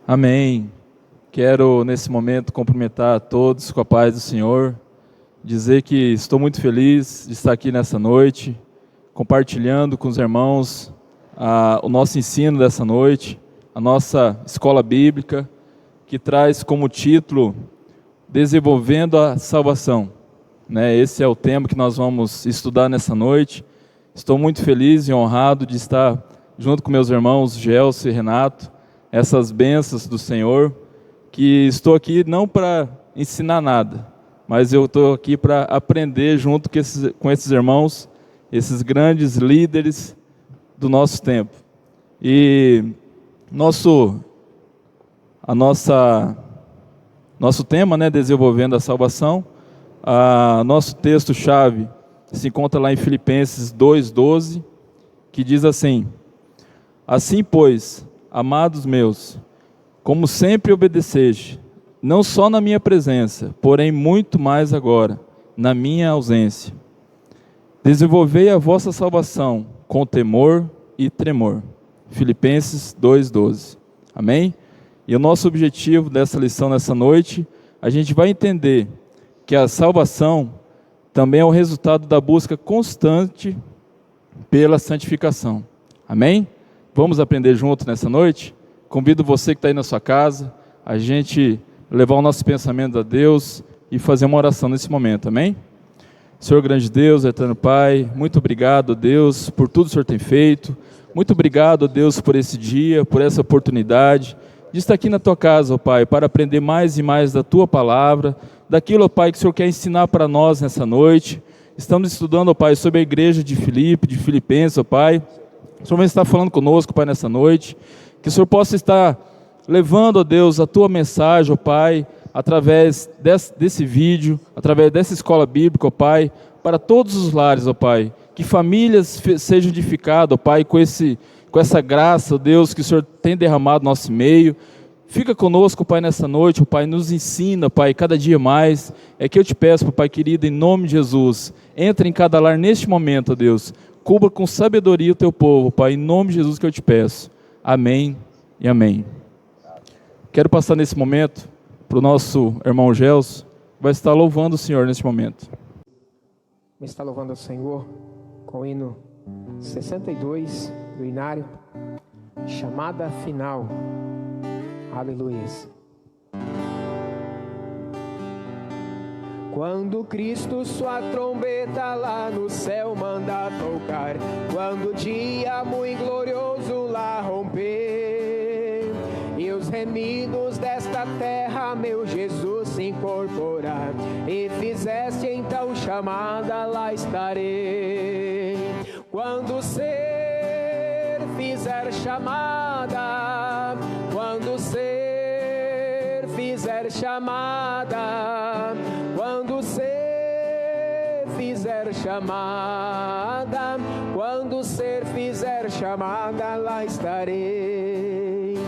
Amém. Quero, nesse momento, cumprimentar a todos com a paz do Senhor, dizer que estou muito feliz de estar aqui nessa noite, compartilhando com os irmãos o nosso ensino dessa noite, a nossa escola bíblica, que traz como título Desenvolvendo a Salvação. Esse é o tema que nós vamos estudar nessa noite. Estou muito feliz e honrado de estar junto com meus irmãos Gelson e Renato, essas bênçãos do Senhor, que estou aqui não para ensinar nada, mas eu estou aqui para aprender junto com esses irmãos, esses grandes líderes do nosso tempo. E nosso tema, Desenvolvendo a Salvação, nosso texto-chave se encontra lá em Filipenses 2:12, que diz assim: Assim, pois, amados meus, como sempre obedeceis, não só na minha presença, porém muito mais agora, na minha ausência. Desenvolvei a vossa salvação com temor e tremor. Filipenses 2:12. Amém? E o nosso objetivo dessa lição nessa noite, a gente vai entender que a salvação também é o resultado da busca constante pela santificação. Amém? Vamos aprender juntos nessa noite? Convido você que está aí na sua casa, a gente levar o nosso pensamento a Deus e fazer uma oração nesse momento, amém? Senhor grande Deus, eterno Pai, muito obrigado, Deus, por tudo que o Senhor tem feito. Muito obrigado, Deus, por esse dia, por essa oportunidade de estar aqui na Tua casa, ó Pai, para aprender mais e mais da Tua palavra, daquilo, ó Pai, que o Senhor quer ensinar para nós nessa noite. Estamos estudando, ó Pai, sobre a igreja de Filipenses, ó Pai. O Senhor vai estar falando conosco, Pai, nessa noite. Que o Senhor possa estar levando, ó Deus, a Tua mensagem, ó Pai, através desse vídeo, através dessa escola bíblica, ó Pai, para todos os lares, ó Pai. Que famílias sejam edificadas, ó Pai, com essa graça, ó Deus, que o Senhor tem derramado no nosso meio. Fica conosco, Pai, nessa noite, ó Pai, nos ensina, Pai, cada dia mais. É que eu te peço, Pai querido, em nome de Jesus, entra em cada lar neste momento, ó Deus. Cubra com sabedoria o Teu povo, Pai, em nome de Jesus que eu te peço. Amém e amém. Quero passar nesse momento para o nosso irmão Gelson, que vai estar louvando o Senhor neste momento. Vamos estar louvando o Senhor com o hino 62 do Inário, chamada final. Aleluia. Quando Cristo sua trombeta lá no céu manda tocar, quando o dia muito glorioso lá romper, e os remidos desta terra, meu Jesus, se incorporar, e fizeste então chamada, lá estarei. Quando o ser fizer chamada, quando o ser fizer chamada, quando o ser fizer chamada, quando o ser fizer chamada, lá estarei.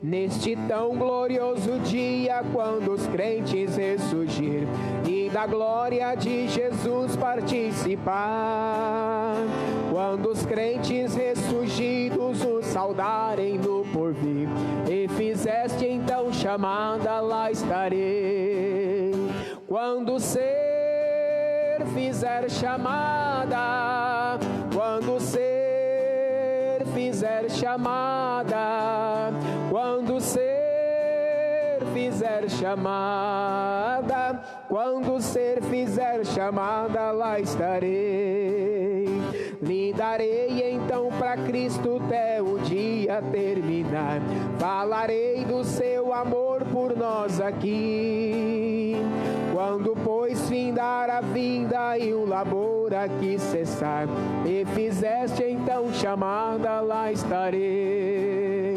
Neste tão glorioso dia, quando os crentes ressurgir e da glória de Jesus participar, quando os crentes ressurgidos o saudarem no porvir, e fizeste então chamada, lá estarei. Quando o ser fizer chamada, quando o ser fizer chamada, quando o ser fizer chamada, quando o ser fizer chamada, lá estarei. Lhe darei então para Cristo até o dia terminar, falarei do seu amor por nós aqui. Quando, pois, findar a vinda e o labor aqui cessar, e fizeste então chamada, lá estarei.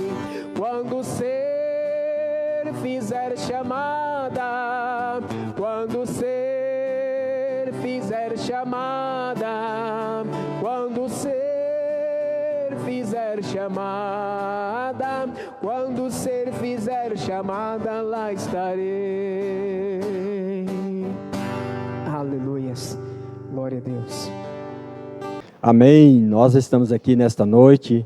Quando o ser fizer chamada, quando o ser fizer chamada, quando o ser fizer chamada, quando o ser fizer chamada, lá estarei. Aleluias, glória a Deus. Amém. Nós estamos aqui nesta noite,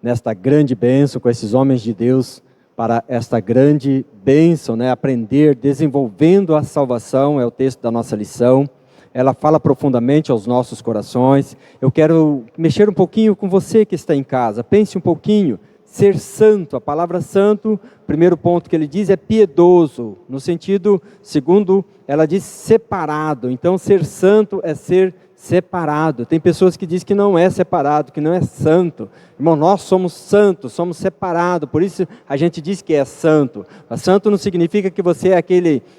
nesta grande bênção, com esses homens de Deus, para esta grande bênção, né? Aprender, desenvolvendo a salvação, é o texto da nossa lição. Ela fala profundamente aos nossos corações. Eu quero mexer um pouquinho com você que está em casa. Pense um pouquinho. Ser santo, a palavra santo, primeiro ponto que ele diz é piedoso, no sentido, segundo, ela diz separado. Então, ser santo é ser separado. Tem pessoas que dizem que não é separado, que não é santo. Irmão, nós somos santos, somos separados, por isso a gente diz que é santo. Mas santo não significa que você é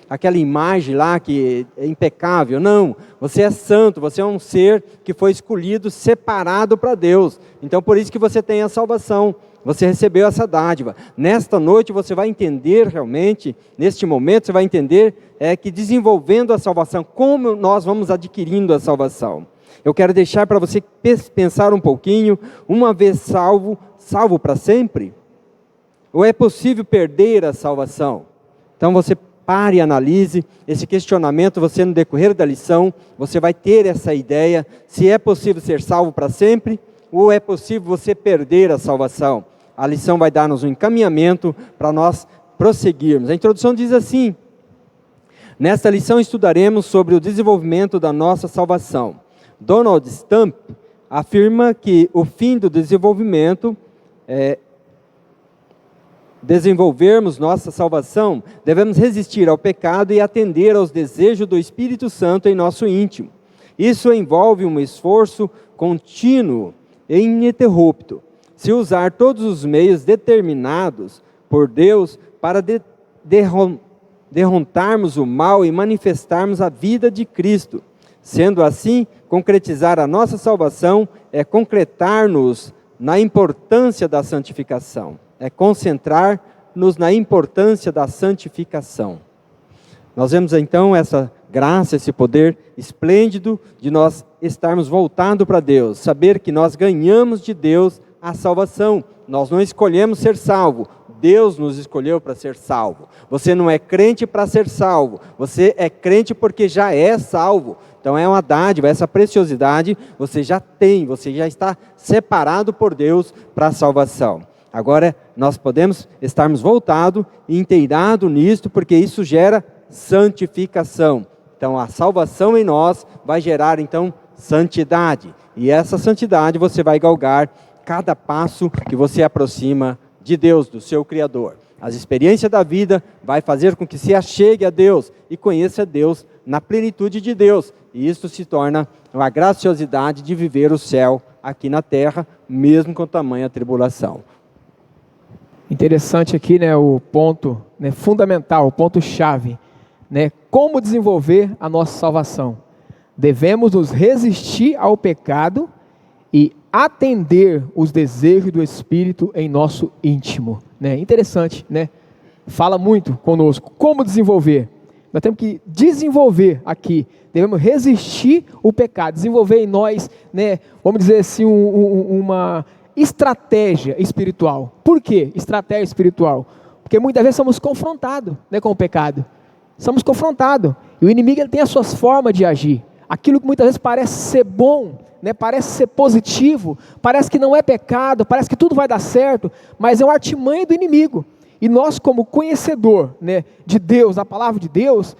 aquela imagem lá que é impecável, não. Você é santo, você é um ser que foi escolhido, separado para Deus. Então, por isso que você tem a salvação. Você recebeu essa dádiva. Nesta noite você vai entender realmente, neste momento você vai entender que desenvolvendo a salvação, como nós vamos adquirindo a salvação. Eu quero deixar para você pensar um pouquinho, uma vez salvo, salvo para sempre? Ou é possível perder a salvação? Então você pare e analise esse questionamento, você no decorrer da lição, você vai ter essa ideia, se é possível ser salvo para sempre, ou é possível você perder a salvação. A lição vai dar-nos um encaminhamento para nós prosseguirmos. A introdução diz assim: nesta lição estudaremos sobre o desenvolvimento da nossa salvação. Donald Stump afirma que o fim do desenvolvimento desenvolvermos nossa salvação, devemos resistir ao pecado e atender aos desejos do Espírito Santo em nosso íntimo. Isso envolve um esforço contínuo e ininterrupto. Se usar todos os meios determinados por Deus para derrotarmos o mal e manifestarmos a vida de Cristo. Sendo assim, concretizar a nossa salvação é concretar-nos na importância da santificação. É concentrar-nos na importância da santificação. Nós vemos então essa graça, esse poder esplêndido de nós estarmos voltados para Deus. Saber que nós ganhamos de Deus a salvação. Nós não escolhemos ser salvo. Deus nos escolheu para ser salvo. Você não é crente para ser salvo. Você é crente porque já é salvo. Então é uma dádiva, essa preciosidade você já tem, você já está separado por Deus para a salvação. Agora nós podemos estarmos voltados e inteirados nisto, porque isso gera santificação. Então a salvação em nós vai gerar então santidade. E essa santidade você vai galgar cada passo que você aproxima de Deus, do seu Criador. As experiências da vida vai fazer com que se achegue a Deus e conheça Deus na plenitude de Deus. E isso se torna uma graciosidade de viver o céu aqui na terra, mesmo com tamanha tribulação. Interessante aqui, né, o ponto, né, fundamental, o ponto-chave, né, como desenvolver a nossa salvação. Devemos nos resistir ao pecado e atender os desejos do Espírito em nosso íntimo. Né? Interessante, né? Fala muito conosco. Como desenvolver? Nós temos que desenvolver aqui. Devemos resistir o pecado, desenvolver em nós, né, vamos dizer assim, uma estratégia espiritual. Por quê? Estratégia espiritual. Porque muitas vezes somos confrontados, né, com o pecado. Somos confrontados. E o inimigo ele tem as suas formas de agir. Aquilo que muitas vezes parece ser bom, né, parece ser positivo, parece que não é pecado, parece que tudo vai dar certo, mas é uma artimanha do inimigo. E nós, como conhecedor, né, de Deus, da palavra de Deus,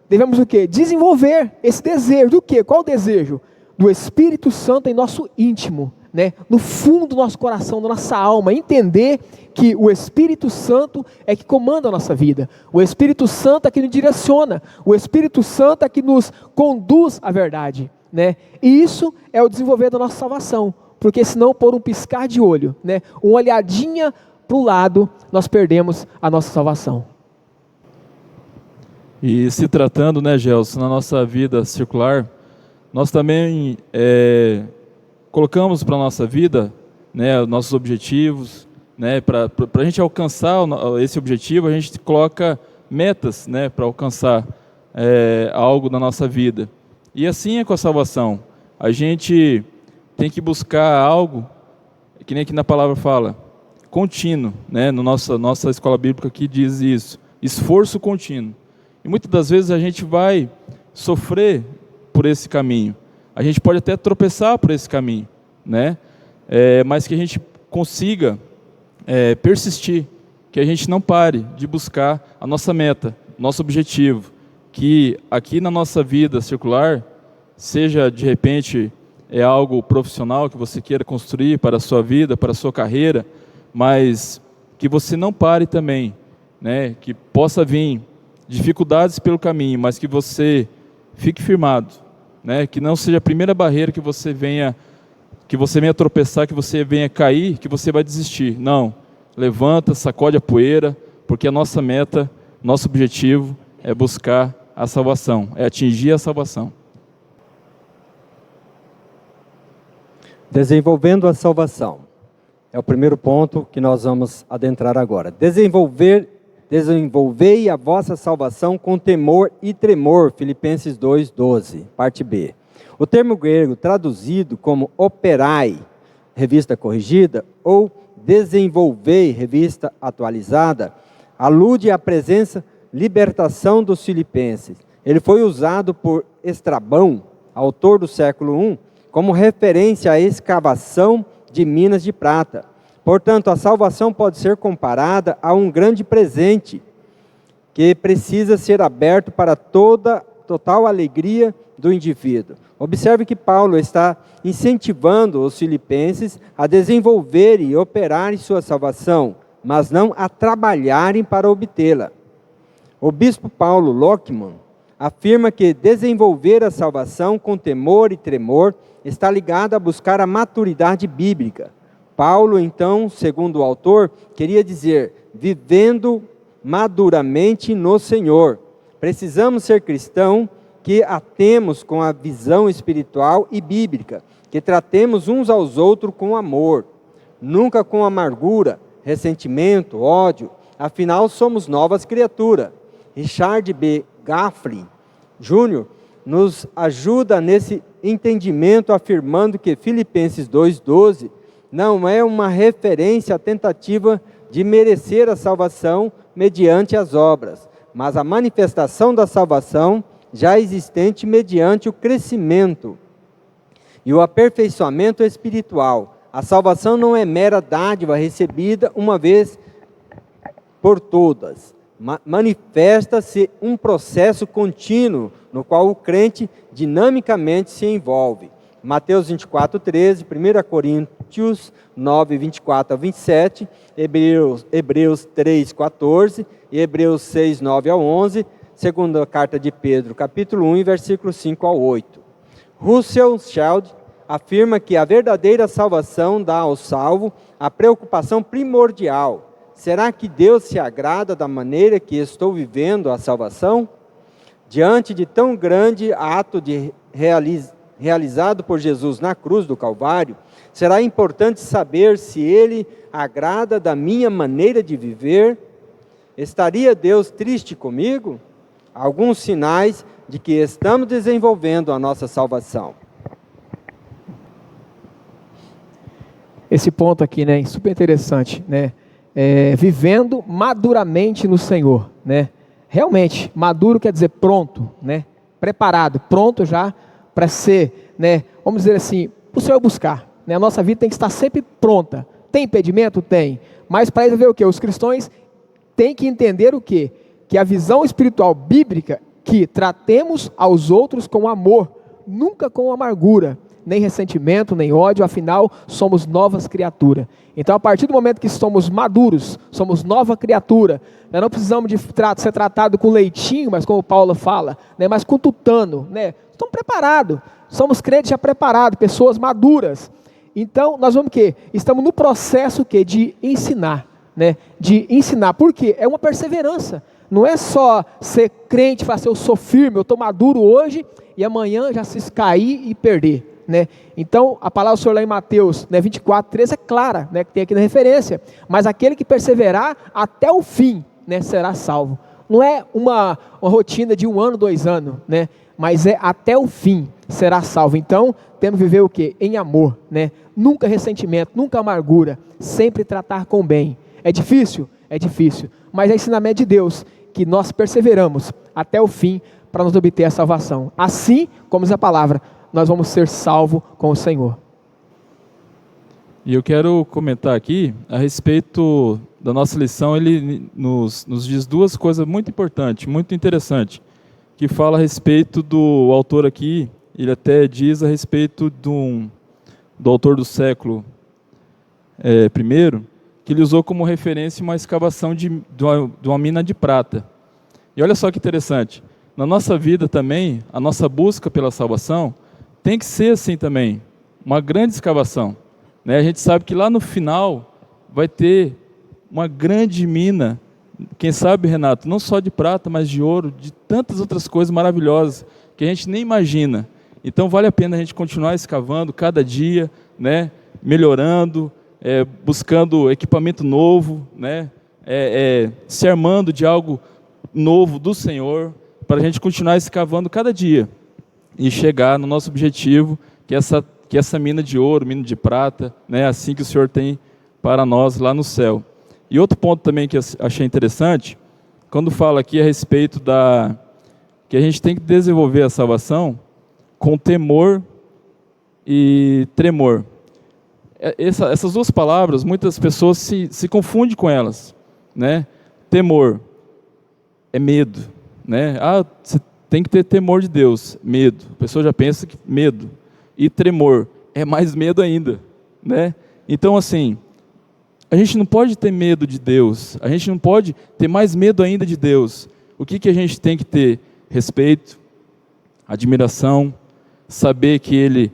devemos o quê? Desenvolver esse desejo. Do quê? Qual o desejo? Do Espírito Santo em nosso íntimo, né, no fundo do nosso coração, da nossa alma. Entender que o Espírito Santo é que comanda a nossa vida. O Espírito Santo é que nos direciona. O Espírito Santo é que nos conduz à verdade. Né? E isso é o desenvolver da nossa salvação, porque senão por um piscar de olho, né, uma olhadinha para o lado, nós perdemos a nossa salvação. E se tratando, né, Gelson, na nossa vida circular, nós também colocamos para a nossa vida, né, nossos objetivos, né, para a gente alcançar esse objetivo, a gente coloca metas, né, para alcançar algo na nossa vida. E assim é com a salvação. A gente tem que buscar algo, que nem aqui na palavra fala, contínuo, né? Nossa escola bíblica aqui diz isso, esforço contínuo. E muitas das vezes a gente vai sofrer por esse caminho. A gente pode até tropeçar por esse caminho, né? Mas que a gente consiga persistir, que a gente não pare de buscar a nossa meta, nosso objetivo, que aqui na nossa vida circular, seja de repente algo profissional que você queira construir para a sua vida, para a sua carreira, mas que você não pare também, né? Que possa vir dificuldades pelo caminho, mas que você fique firmado, né? Que não seja a primeira barreira que você venha tropeçar, que você venha cair, que você vai desistir. Não, levanta, sacode a poeira, porque a nossa meta, nosso objetivo é buscar a salvação, é atingir a salvação. Desenvolvendo a salvação. É o primeiro ponto que nós vamos adentrar agora. Desenvolvei a vossa salvação com temor e tremor. Filipenses 2:12, parte B. O termo grego traduzido como operai, revista corrigida, ou desenvolvei, revista atualizada, alude à presença, libertação dos filipenses. Ele foi usado por Estrabão, autor do século I, como referência à escavação de minas de prata. Portanto, a salvação pode ser comparada a um grande presente que precisa ser aberto para total alegria do indivíduo. Observe que Paulo está incentivando os filipenses a desenvolverem e operarem sua salvação, mas não a trabalharem para obtê-la. O bispo Paulo Lockman afirma que desenvolver a salvação com temor e tremor está ligado a buscar a maturidade bíblica. Paulo, então, segundo o autor, queria dizer, vivendo maduramente no Senhor. Precisamos ser cristãos que atemos com a visão espiritual e bíblica, que tratemos uns aos outros com amor, nunca com amargura, ressentimento, ódio, afinal somos novas criaturas. Richard B. Gafflin Jr. nos ajuda nesse entendimento, afirmando que Filipenses 2:12 não é uma referência à tentativa de merecer a salvação mediante as obras, mas a manifestação da salvação já existente mediante o crescimento e o aperfeiçoamento espiritual. A salvação não é mera dádiva recebida uma vez por todas. Manifesta-se um processo contínuo no qual o crente dinamicamente se envolve. Mateus 24:13, 1 Coríntios 9, 24 a 27, Hebreus 3:14 e Hebreus 6, 9 a 11, segunda carta de Pedro, capítulo 1, versículos 5 a 8. Russell Shedd afirma que a verdadeira salvação dá ao salvo a preocupação primordial. Será que Deus se agrada da maneira que estou vivendo a salvação? Diante de tão grande ato realizado por Jesus na cruz do Calvário, será importante saber se Ele agrada da minha maneira de viver. Estaria Deus triste comigo? Alguns sinais de que estamos desenvolvendo a nossa salvação. Esse ponto aqui, né, super interessante, né? Vivendo maduramente no Senhor, né? Realmente, maduro quer dizer pronto, né? Preparado, pronto já para ser, né? Vamos dizer assim, o Senhor buscar, né? A nossa vida tem que estar sempre pronta. Tem impedimento? Tem. Mas para isso ver o quê? Os cristãos têm que entender o quê? Que a visão espiritual bíblica, que tratemos aos outros com amor, nunca com amargura, nem ressentimento, nem ódio, afinal, somos novas criaturas. Então, a partir do momento que somos maduros, somos nova criatura, nós não precisamos de ser tratado com leitinho, mas como Paulo fala, né, mas com tutano, né? Estamos preparados, somos crentes já preparados, pessoas maduras. Então, nós vamos o quê? Estamos no processo de ensinar, né? De ensinar, por quê? É uma perseverança. Não é só ser crente e falar assim, eu sou firme, eu estou maduro hoje, e amanhã já se cair e perder. Né? Então, a palavra do Senhor lá em Mateus, né, 24:13 é clara, né, que tem aqui na referência, mas aquele que perseverar até o fim, né, será salvo. Não é uma rotina de 1 ano, 2 anos, né, mas é até o fim será salvo. Então, temos que viver o quê? Em amor, né? Nunca ressentimento, nunca amargura, sempre tratar com bem. É difícil? É difícil, mas é ensinamento de Deus, que nós perseveramos até o fim para nos obter a salvação. Assim, como diz a palavra, nós vamos ser salvos com o Senhor. E eu quero comentar aqui a respeito da nossa lição, ele nos diz duas coisas muito importantes, muito interessantes, que fala a respeito do autor aqui, ele até diz a respeito do autor do século I, que ele usou como referência uma escavação de uma mina de prata. E olha só que interessante, na nossa vida também, a nossa busca pela salvação tem que ser assim também, uma grande escavação, né? A gente sabe que lá no final vai ter uma grande mina, quem sabe, Renato, não só de prata, mas de ouro, de tantas outras coisas maravilhosas que a gente nem imagina. Então vale a pena a gente continuar escavando cada dia, né? Melhorando, buscando equipamento novo, né? Se armando de algo novo do Senhor, para a gente continuar escavando cada dia e chegar no nosso objetivo, que é essa mina de ouro, mina de prata, né? Assim que o Senhor tem para nós lá no céu. E outro ponto também que eu achei interessante, quando fala aqui a respeito que a gente tem que desenvolver a salvação com temor e tremor. Essas duas palavras, muitas pessoas se confundem com elas, né? Temor é medo, né? Você tem que ter temor de Deus, medo. A pessoa já pensa que medo. E tremor é mais medo ainda, né? Então, assim, a gente não pode ter medo de Deus, a gente não pode ter mais medo ainda de Deus. O que a gente tem que ter? Respeito, admiração, saber que Ele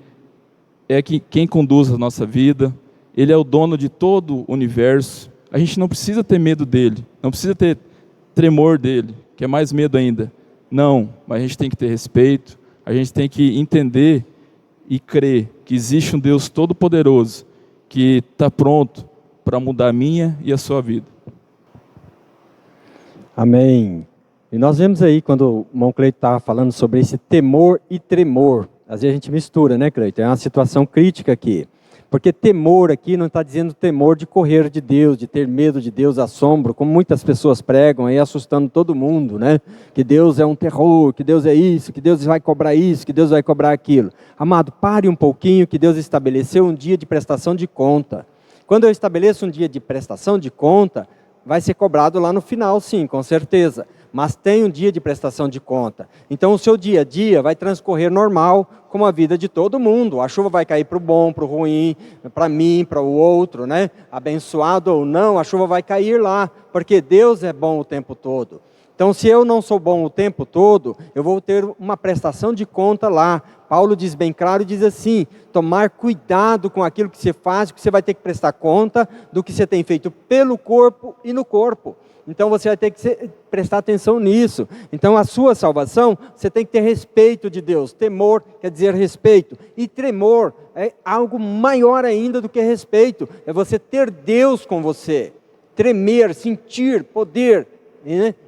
é quem conduz a nossa vida, Ele é o dono de todo o universo. A gente não precisa ter medo dEle, não precisa ter tremor dEle, que é mais medo ainda. Não, mas a gente tem que ter respeito, a gente tem que entender e crer que existe um Deus todo-poderoso, que está pronto para mudar a minha e a sua vida. Amém. E nós vemos aí, quando o irmão Cleiton estava falando sobre esse temor e tremor, às vezes a gente mistura, né, Cleiton? É uma situação crítica aqui. Porque temor aqui não está dizendo temor de correr de Deus, de ter medo de Deus, assombro, como muitas pessoas pregam aí, assustando todo mundo, né? Que Deus é um terror, que Deus é isso, que Deus vai cobrar isso, que Deus vai cobrar aquilo. Amado, pare um pouquinho, que Deus estabeleceu um dia de prestação de conta. Quando eu estabeleço um dia de prestação de conta, vai ser cobrado lá no final, sim, com certeza. Mas tem um dia de prestação de conta. Então o seu dia a dia vai transcorrer normal, como a vida de todo mundo. A chuva vai cair para o bom, para o ruim, para mim, para o outro, né? Abençoado ou não, a chuva vai cair lá, porque Deus é bom o tempo todo. Então, se eu não sou bom o tempo todo, eu vou ter uma prestação de conta lá. Paulo diz bem claro, diz assim, tomar cuidado com aquilo que você faz, que você vai ter que prestar conta do que você tem feito pelo corpo e no corpo. Então, você vai ter que prestar atenção nisso. Então, a sua salvação, você tem que ter respeito de Deus. Temor quer dizer respeito. E tremor é algo maior ainda do que respeito. É você ter Deus com você. Tremer, sentir, poder.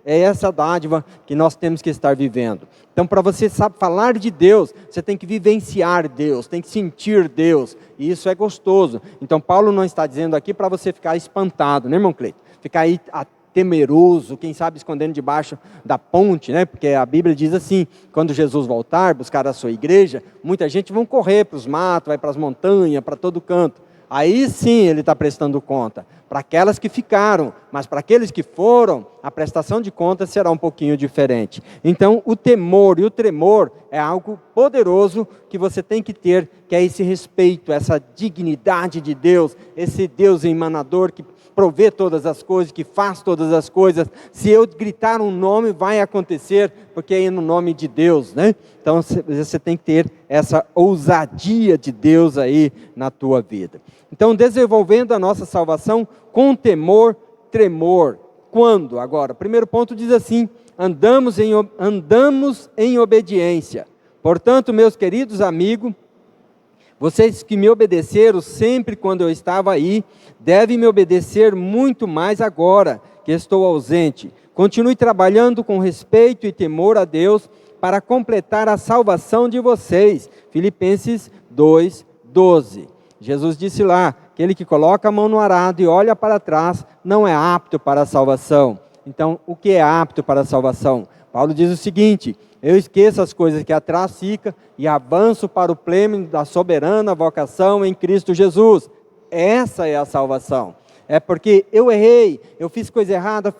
É essa dádiva que nós temos que estar vivendo. Então, para você falar de Deus, você tem que vivenciar Deus, tem que sentir Deus, e isso é gostoso. Então, Paulo não está dizendo aqui para você ficar espantado, né, irmão Cleiton? Ficar aí temeroso, quem sabe escondendo debaixo da ponte, né? Porque a Bíblia diz assim, quando Jesus voltar, buscar a sua igreja, muita gente vai correr para os matos, vai para as montanhas, para todo canto. Aí sim ele está prestando conta, para aquelas que ficaram, mas para aqueles que foram, a prestação de contas será um pouquinho diferente. Então o temor e o tremor é algo poderoso que você tem que ter, que é esse respeito, essa dignidade de Deus, esse Deus emanador que provê todas as coisas, que faz todas as coisas. Se eu gritar um nome, vai acontecer, porque é no nome de Deus, né? Então você tem que ter essa ousadia de Deus aí na tua vida. Então, desenvolvendo a nossa salvação com temor, tremor. Quando? Agora, o primeiro ponto diz assim, andamos em obediência. Portanto, meus queridos amigos, vocês que me obedeceram sempre quando eu estava aí, devem me obedecer muito mais agora que estou ausente. Continue trabalhando com respeito e temor a Deus para completar a salvação de vocês. Filipenses 2:12. Jesus disse lá, aquele que coloca a mão no arado e olha para trás, não é apto para a salvação. Então, o que é apto para a salvação? Paulo diz o seguinte, eu esqueço as coisas que atrás ficam e avanço para o prêmio da soberana vocação em Cristo Jesus. Essa é a salvação. É porque eu errei, eu fiz coisa errada,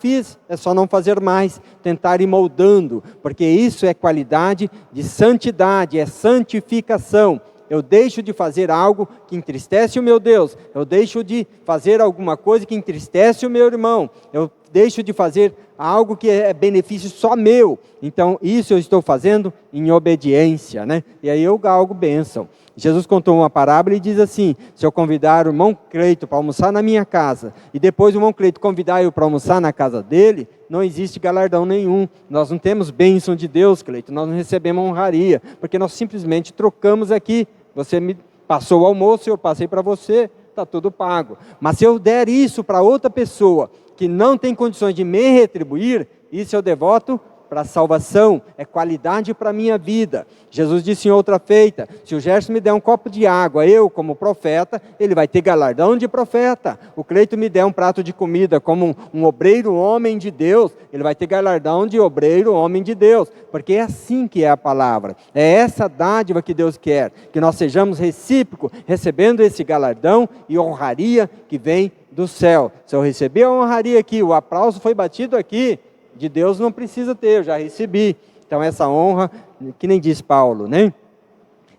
é só não fazer mais, tentar ir moldando, porque isso é qualidade de santidade, é santificação. Eu deixo de fazer algo que entristece o meu Deus, eu deixo de fazer alguma coisa que entristece o meu irmão, eu deixo de fazer algo que é benefício só meu. Então isso eu estou fazendo em obediência, né? E aí eu galgo bênção. Jesus contou uma parábola e diz assim: se eu convidar o irmão Cleito para almoçar na minha casa, e depois o irmão Cleito convidar eu para almoçar na casa dele, não existe galardão nenhum. Nós não temos bênção de Deus, Cleito, nós não recebemos honraria, porque nós simplesmente trocamos aqui. Você me passou o almoço, eu passei para você, está tudo pago. Mas se eu der isso para outra pessoa, que não tem condições de me retribuir, isso eu devoto para a salvação, é qualidade para a minha vida. Jesus disse em outra feita: se o Gerson me der um copo de água, eu como profeta, ele vai ter galardão de profeta. O Cleito me der um prato de comida como um obreiro homem de Deus, ele vai ter galardão de obreiro homem de Deus, porque é assim que é a palavra, é essa dádiva que Deus quer, que nós sejamos recíprocos, recebendo esse galardão e honraria que vem do céu. Se eu receber a honraria aqui, o aplauso foi batido aqui, de Deus não precisa ter, eu já recebi. Então essa honra, que nem diz Paulo, né?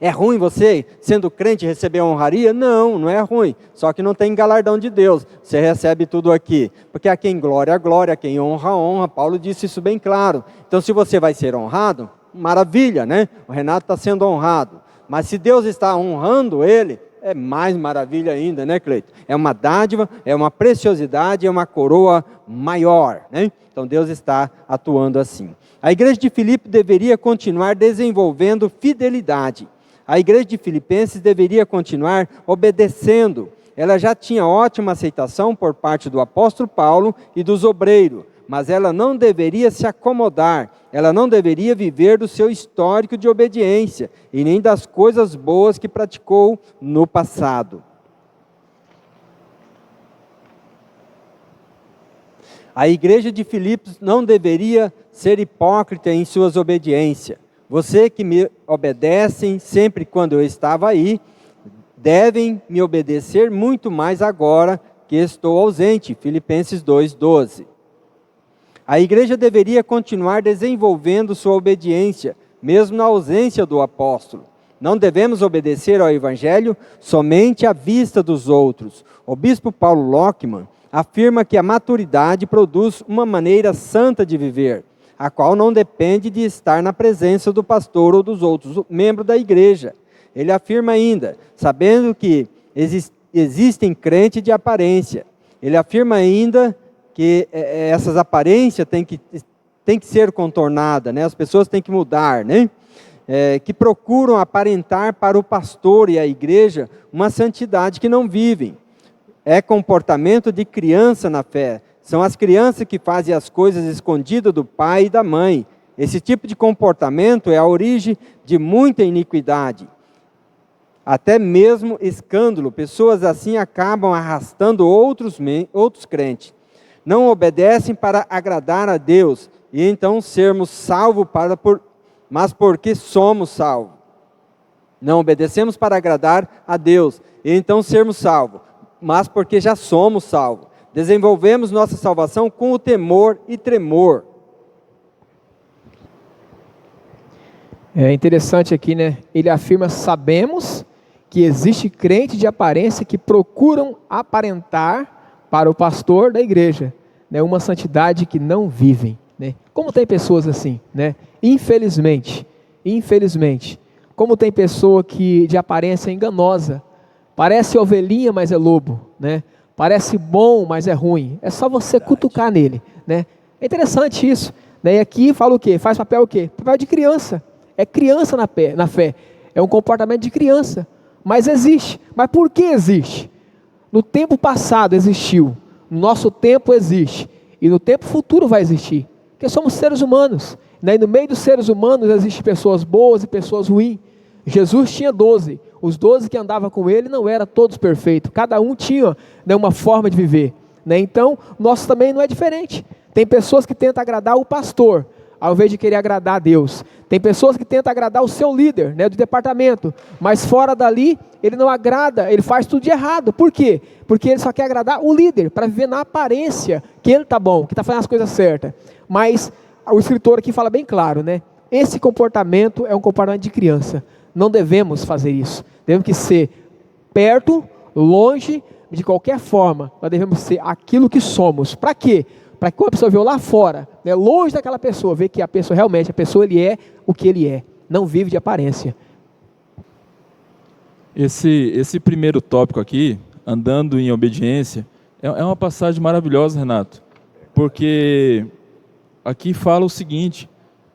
É ruim você, sendo crente, receber a honraria? Não, não é ruim, só que não tem galardão de Deus, você recebe tudo aqui, porque a quem glória, glória, a quem honra, honra. Paulo disse isso bem claro. Então se você vai ser honrado, maravilha, né? O Renato está sendo honrado, mas se Deus está honrando ele, é mais maravilha ainda, né, Cleito? É uma dádiva, é uma preciosidade, é uma coroa maior, né? Então Deus está atuando assim. A igreja de Filipe deveria continuar desenvolvendo fidelidade. A igreja de Filipenses deveria continuar obedecendo. Ela já tinha ótima aceitação por parte do apóstolo Paulo e dos obreiros, mas ela não deveria se acomodar, ela não deveria viver do seu histórico de obediência, e nem das coisas boas que praticou no passado. A igreja de Filipos não deveria ser hipócrita em suas obediências. Você que me obedecem sempre quando eu estava aí, devem me obedecer muito mais agora que estou ausente. Filipenses 2:12. A igreja deveria continuar desenvolvendo sua obediência, mesmo na ausência do apóstolo. Não devemos obedecer ao evangelho somente à vista dos outros. O bispo Paulo Lockman afirma que a maturidade produz uma maneira santa de viver, a qual não depende de estar na presença do pastor ou dos outros membros da igreja. Ele afirma ainda, sabendo que existem crentes de aparência. Ele afirma ainda que essas aparências têm que ser contornadas, né? As pessoas têm que mudar, né? Que procuram aparentar para o pastor e a igreja uma santidade que não vivem. É comportamento de criança na fé. São as crianças que fazem as coisas escondidas do pai e da mãe. Esse tipo de comportamento é a origem de muita iniquidade, até mesmo escândalo. Pessoas assim acabam arrastando outros crentes. Não obedecem para agradar a Deus, e então sermos salvos mas porque somos salvos. Não obedecemos para agradar a Deus, e então sermos salvos, mas porque já somos salvos. Desenvolvemos nossa salvação com o temor e tremor. É interessante aqui, né? Ele afirma: sabemos que existe crente de aparência que procuram aparentar para o pastor da igreja, né, uma santidade que não vivem, né? Como tem pessoas assim, né? Infelizmente, como tem pessoa que de aparência enganosa, parece ovelhinha, mas é lobo, né? Parece bom, mas é ruim. É só você cutucar nele, né? É interessante isso, né? E aqui fala o quê? Faz papel o quê? Papel de criança. É criança na fé. É um comportamento de criança. Mas existe. Mas por que existe? No tempo passado existiu. No nosso tempo existe. E no tempo futuro vai existir. Porque somos seres humanos, né? E no meio dos seres humanos existem pessoas boas e pessoas ruins. Jesus tinha 12. Os 12 que andavam com ele não eram todos perfeitos. Cada um tinha, né, uma forma de viver, né? Então, nosso também não é diferente. Tem pessoas que tentam agradar o pastor. ao invés de querer agradar a Deus. Tem pessoas que tentam agradar o seu líder, né, do departamento, mas fora dali, ele não agrada, ele faz tudo de errado. Por quê? Porque ele só quer agradar o líder, para viver na aparência que ele está bom, que está fazendo as coisas certas. Mas o escritor aqui fala bem claro, né? Esse comportamento é um comportamento de criança. Não devemos fazer isso. Devemos que ser perto, longe, de qualquer forma. Nós devemos ser aquilo que somos. Para quê? Para que quando a pessoa vê lá fora, né, longe daquela pessoa, ver que a pessoa realmente, ele é o que ele é. Não vive de aparência. Esse primeiro tópico aqui, andando em obediência, é uma passagem maravilhosa, Renato. Porque aqui fala o seguinte: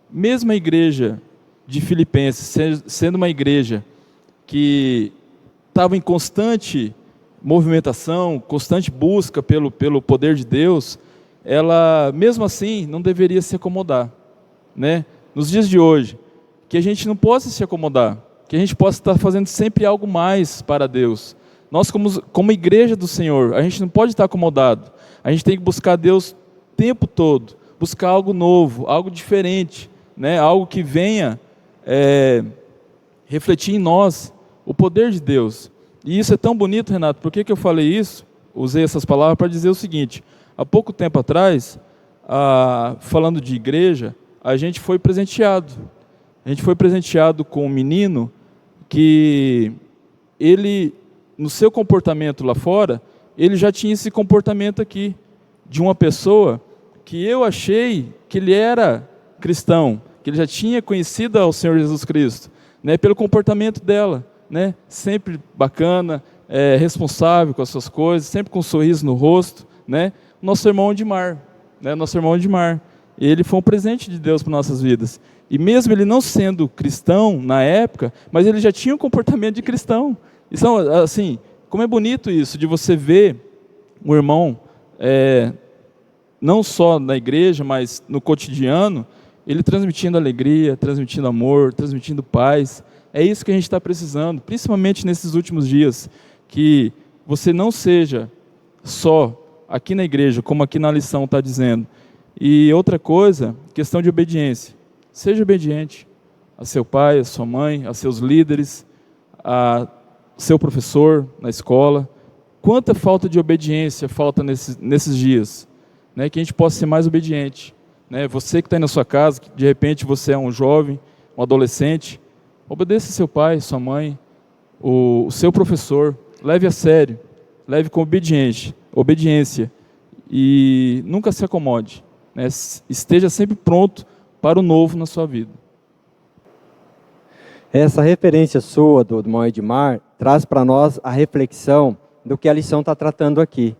mesmo a igreja de Filipenses, sendo uma igreja que estava em constante movimentação, constante busca pelo poder de Deus, ela, mesmo assim, não deveria se acomodar, né? Nos dias de hoje, que a gente não possa se acomodar, que a gente possa estar fazendo sempre algo mais para Deus. Nós, como igreja do Senhor, a gente não pode estar acomodado, a gente tem que buscar Deus o tempo todo, buscar algo novo, algo diferente, né? Algo que venha refletir em nós o poder de Deus. E isso é tão bonito, Renato. Por que eu falei isso? Usei essas palavras para dizer o seguinte: há pouco tempo atrás, falando de igreja, a gente foi presenteado. A gente foi presenteado com um menino que ele, no seu comportamento lá fora, ele já tinha esse comportamento aqui, de uma pessoa que eu achei que ele era cristão, que ele já tinha conhecido ao Senhor Jesus Cristo, né, pelo comportamento dela, né, sempre bacana, responsável com as suas coisas, sempre com um sorriso no rosto, né, nosso irmão Odmar, né, ele foi um presente de Deus para nossas vidas, e mesmo ele não sendo cristão na época, mas ele já tinha um comportamento de cristão. Então, assim, como é bonito isso, de você ver um irmão, não só na igreja, mas no cotidiano, ele transmitindo alegria, transmitindo amor, transmitindo paz. É isso que a gente está precisando, principalmente nesses últimos dias, que você não seja só aqui na igreja, como aqui na lição está dizendo. E outra coisa, questão de obediência. Seja obediente a seu pai, a sua mãe, a seus líderes, a seu professor na escola. Quanta falta de obediência falta nesses dias, né? Que a gente possa ser mais obediente, né? Você que está aí na sua casa, que de repente você é um jovem, um adolescente, obedeça seu pai, sua mãe, o seu professor, leve a sério, leve com obediência e nunca se acomode, né? Esteja sempre pronto para o novo na sua vida. Essa referência sua do irmão Edmar traz para nós a reflexão do que a lição está tratando aqui.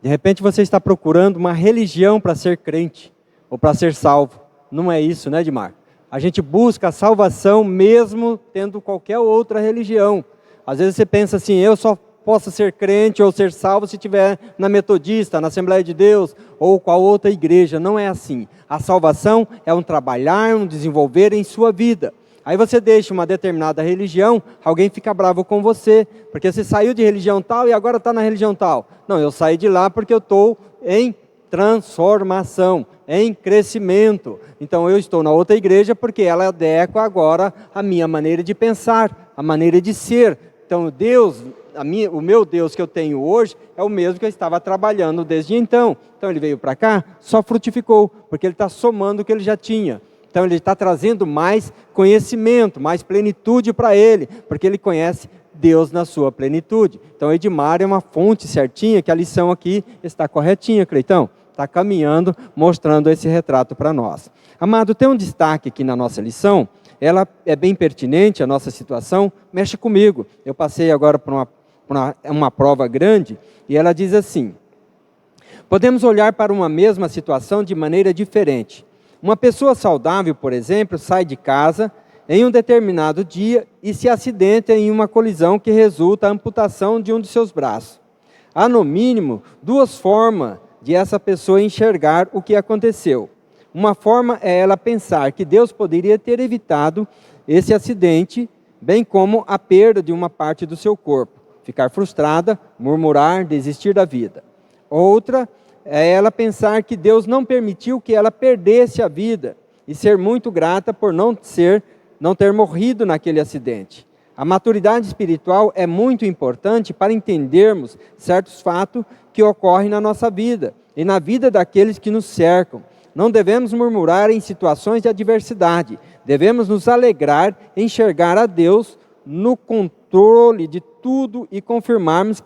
De repente você está procurando uma religião para ser crente ou para ser salvo. Não é isso, né, Edmar? A gente busca a salvação mesmo tendo qualquer outra religião. Às vezes você pensa assim: eu só posso ser crente ou ser salvo se estiver na Metodista, na Assembleia de Deus ou qual outra igreja. Não é assim. A salvação é um trabalhar, um desenvolver em sua vida. Aí você deixa uma determinada religião, alguém fica bravo com você, porque você saiu de religião tal e agora está na religião tal. Não, eu saí de lá porque eu estou em transformação, em crescimento. Então eu estou na outra igreja porque ela adequa agora a minha maneira de pensar, a maneira de ser. Então Deus, o meu Deus que eu tenho hoje é o mesmo que eu estava trabalhando desde então. Então ele veio para cá, só frutificou, porque ele está somando o que ele já tinha. Então ele está trazendo mais conhecimento, mais plenitude para ele, porque ele conhece Deus na sua plenitude. Então Edmar é uma fonte certinha, que a lição aqui está corretinha, Cleitão. Está caminhando, mostrando esse retrato para nós. Amado, tem um destaque aqui na nossa lição, ela é bem pertinente, a nossa situação, mexe comigo. Eu passei agora por uma prova grande, e ela diz assim: podemos olhar para uma mesma situação de maneira diferente. Uma pessoa saudável, por exemplo, sai de casa em um determinado dia e se acidenta em uma colisão que resulta a amputação de um de seus braços. Há, no mínimo, duas formas de essa pessoa enxergar o que aconteceu. Uma forma é ela pensar que Deus poderia ter evitado esse acidente, bem como a perda de uma parte do seu corpo, ficar frustrada, murmurar, desistir da vida. Outra é ela pensar que Deus não permitiu que ela perdesse a vida, e ser muito grata por não ter morrido naquele acidente. A maturidade espiritual é muito importante para entendermos certos fatos que ocorrem na nossa vida e na vida daqueles que nos cercam. Não devemos murmurar em situações de adversidade. Devemos nos alegrar em enxergar a Deus no controle de tudo e confiarmos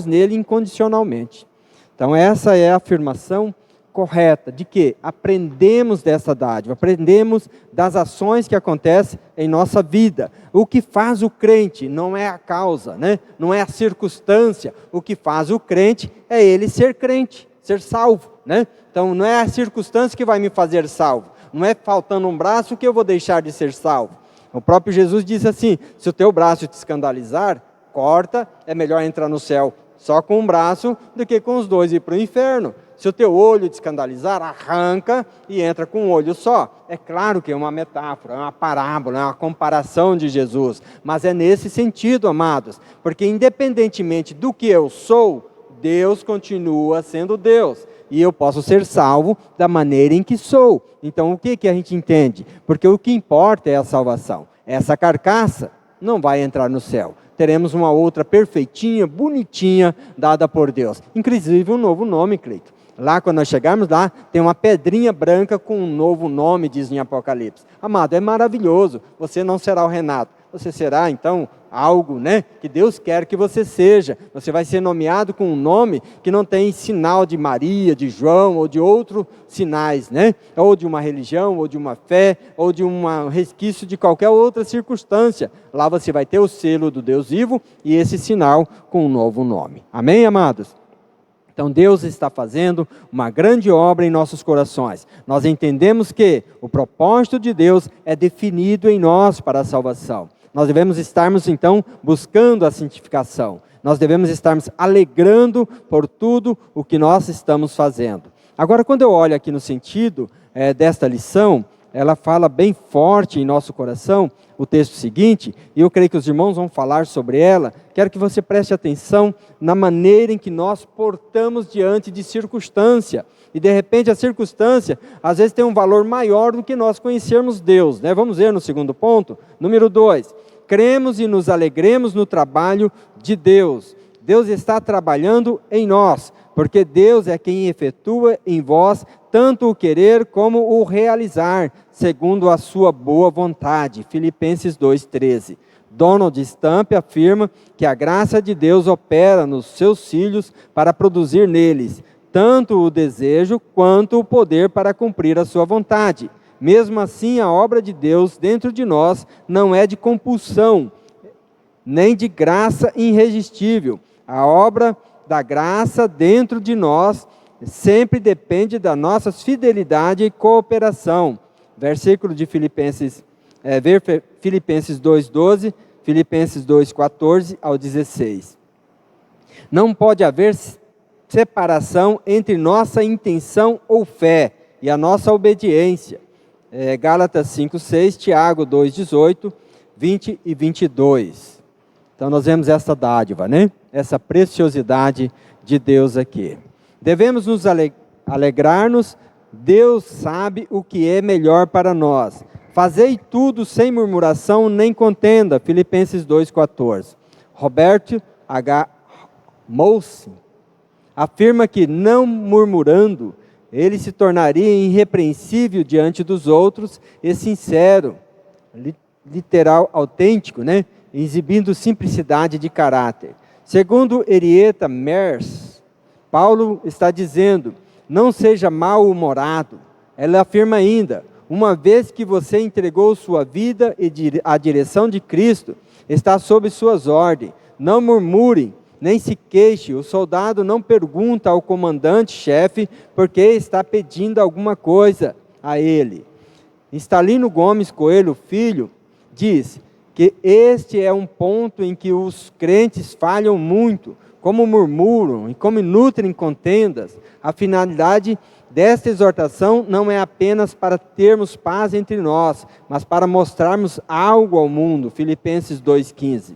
nele incondicionalmente. Então essa é a afirmação correta, de que aprendemos dessa dádiva, aprendemos das ações que acontecem em nossa vida. O que faz o crente não é a causa, né? Não é a circunstância. O que faz o crente é ele ser crente, ser salvo, né? Então não é a circunstância que vai me fazer salvo. Não é faltando um braço que eu vou deixar de ser salvo. O próprio Jesus disse assim: se o teu braço te escandalizar, corta, é melhor entrar no céu só com um braço do que com os dois e ir para o inferno. Se o teu olho te escandalizar, arranca e entra com um olho só. É claro que é uma metáfora, é uma parábola, é uma comparação de Jesus. Mas é nesse sentido, amados. Porque independentemente do que eu sou, Deus continua sendo Deus. E eu posso ser salvo da maneira em que sou. Então o que a gente entende? Porque o que importa é a salvação. Essa carcaça não vai entrar no céu. Teremos uma outra perfeitinha, bonitinha, dada por Deus. Inclusive um novo nome, Cleito. Lá, quando nós chegarmos lá, tem uma pedrinha branca com um novo nome, diz em Apocalipse. Amado, é maravilhoso. Você não será o Renato. Você será, então, algo, né, que Deus quer que você seja. Você vai ser nomeado com um nome que não tem sinal de Maria, de João, ou de outros sinais, né? Ou de uma religião, ou de uma fé, ou de um resquício de qualquer outra circunstância. Lá você vai ter o selo do Deus vivo e esse sinal com um novo nome. Amém, amados? Então Deus está fazendo uma grande obra em nossos corações. Nós entendemos que o propósito de Deus é definido em nós para a salvação. Nós devemos estarmos então buscando a santificação. Nós devemos estarmos alegrando por tudo o que nós estamos fazendo. Agora, quando eu olho aqui no sentido desta lição, ela fala bem forte em nosso coração, o texto seguinte, e eu creio que os irmãos vão falar sobre ela. Quero que você preste atenção na maneira em que nós portamos diante de circunstância. E de repente a circunstância, às vezes tem um valor maior do que nós conhecermos Deus, né? Vamos ver no segundo ponto. Número 2, cremos e nos alegremos no trabalho de Deus. Deus está trabalhando em nós, porque Deus é quem efetua em vós tanto o querer como o realizar, segundo a sua boa vontade. Filipenses 2,13. Donald Stamp afirma que a graça de Deus opera nos seus filhos para produzir neles tanto o desejo quanto o poder para cumprir a sua vontade. Mesmo assim, a obra de Deus dentro de nós não é de compulsão, nem de graça irresistível. A obra da graça dentro de nós sempre depende da nossa fidelidade e cooperação. Versículo de Filipenses 2,12, Filipenses 2,14 ao 16. Não pode haver separação entre nossa intenção ou fé e a nossa obediência. Gálatas 5,6, Tiago 2,18, 20 e 22. Então nós vemos essa dádiva, né? Essa preciosidade de Deus aqui. Devemos nos alegrar-nos, Deus sabe o que é melhor para nós. Fazei tudo sem murmuração nem contenda, Filipenses 2,14. Roberto H. Mousse afirma que não murmurando, ele se tornaria irrepreensível diante dos outros e sincero, literal, autêntico, né? Exibindo simplicidade de caráter. Segundo Henrietta Mears, Paulo está dizendo, não seja mal-humorado. Ela afirma ainda, uma vez que você entregou sua vida e a direção de Cristo, está sob suas ordens. Não murmure, nem se queixe. O soldado não pergunta ao comandante-chefe porque está pedindo alguma coisa a ele. Stalino Gomes Coelho, filho, diz que este é um ponto em que os crentes falham muito, como murmuram e como nutrem contendas. A finalidade desta exortação não é apenas para termos paz entre nós, mas para mostrarmos algo ao mundo. Filipenses 2,15.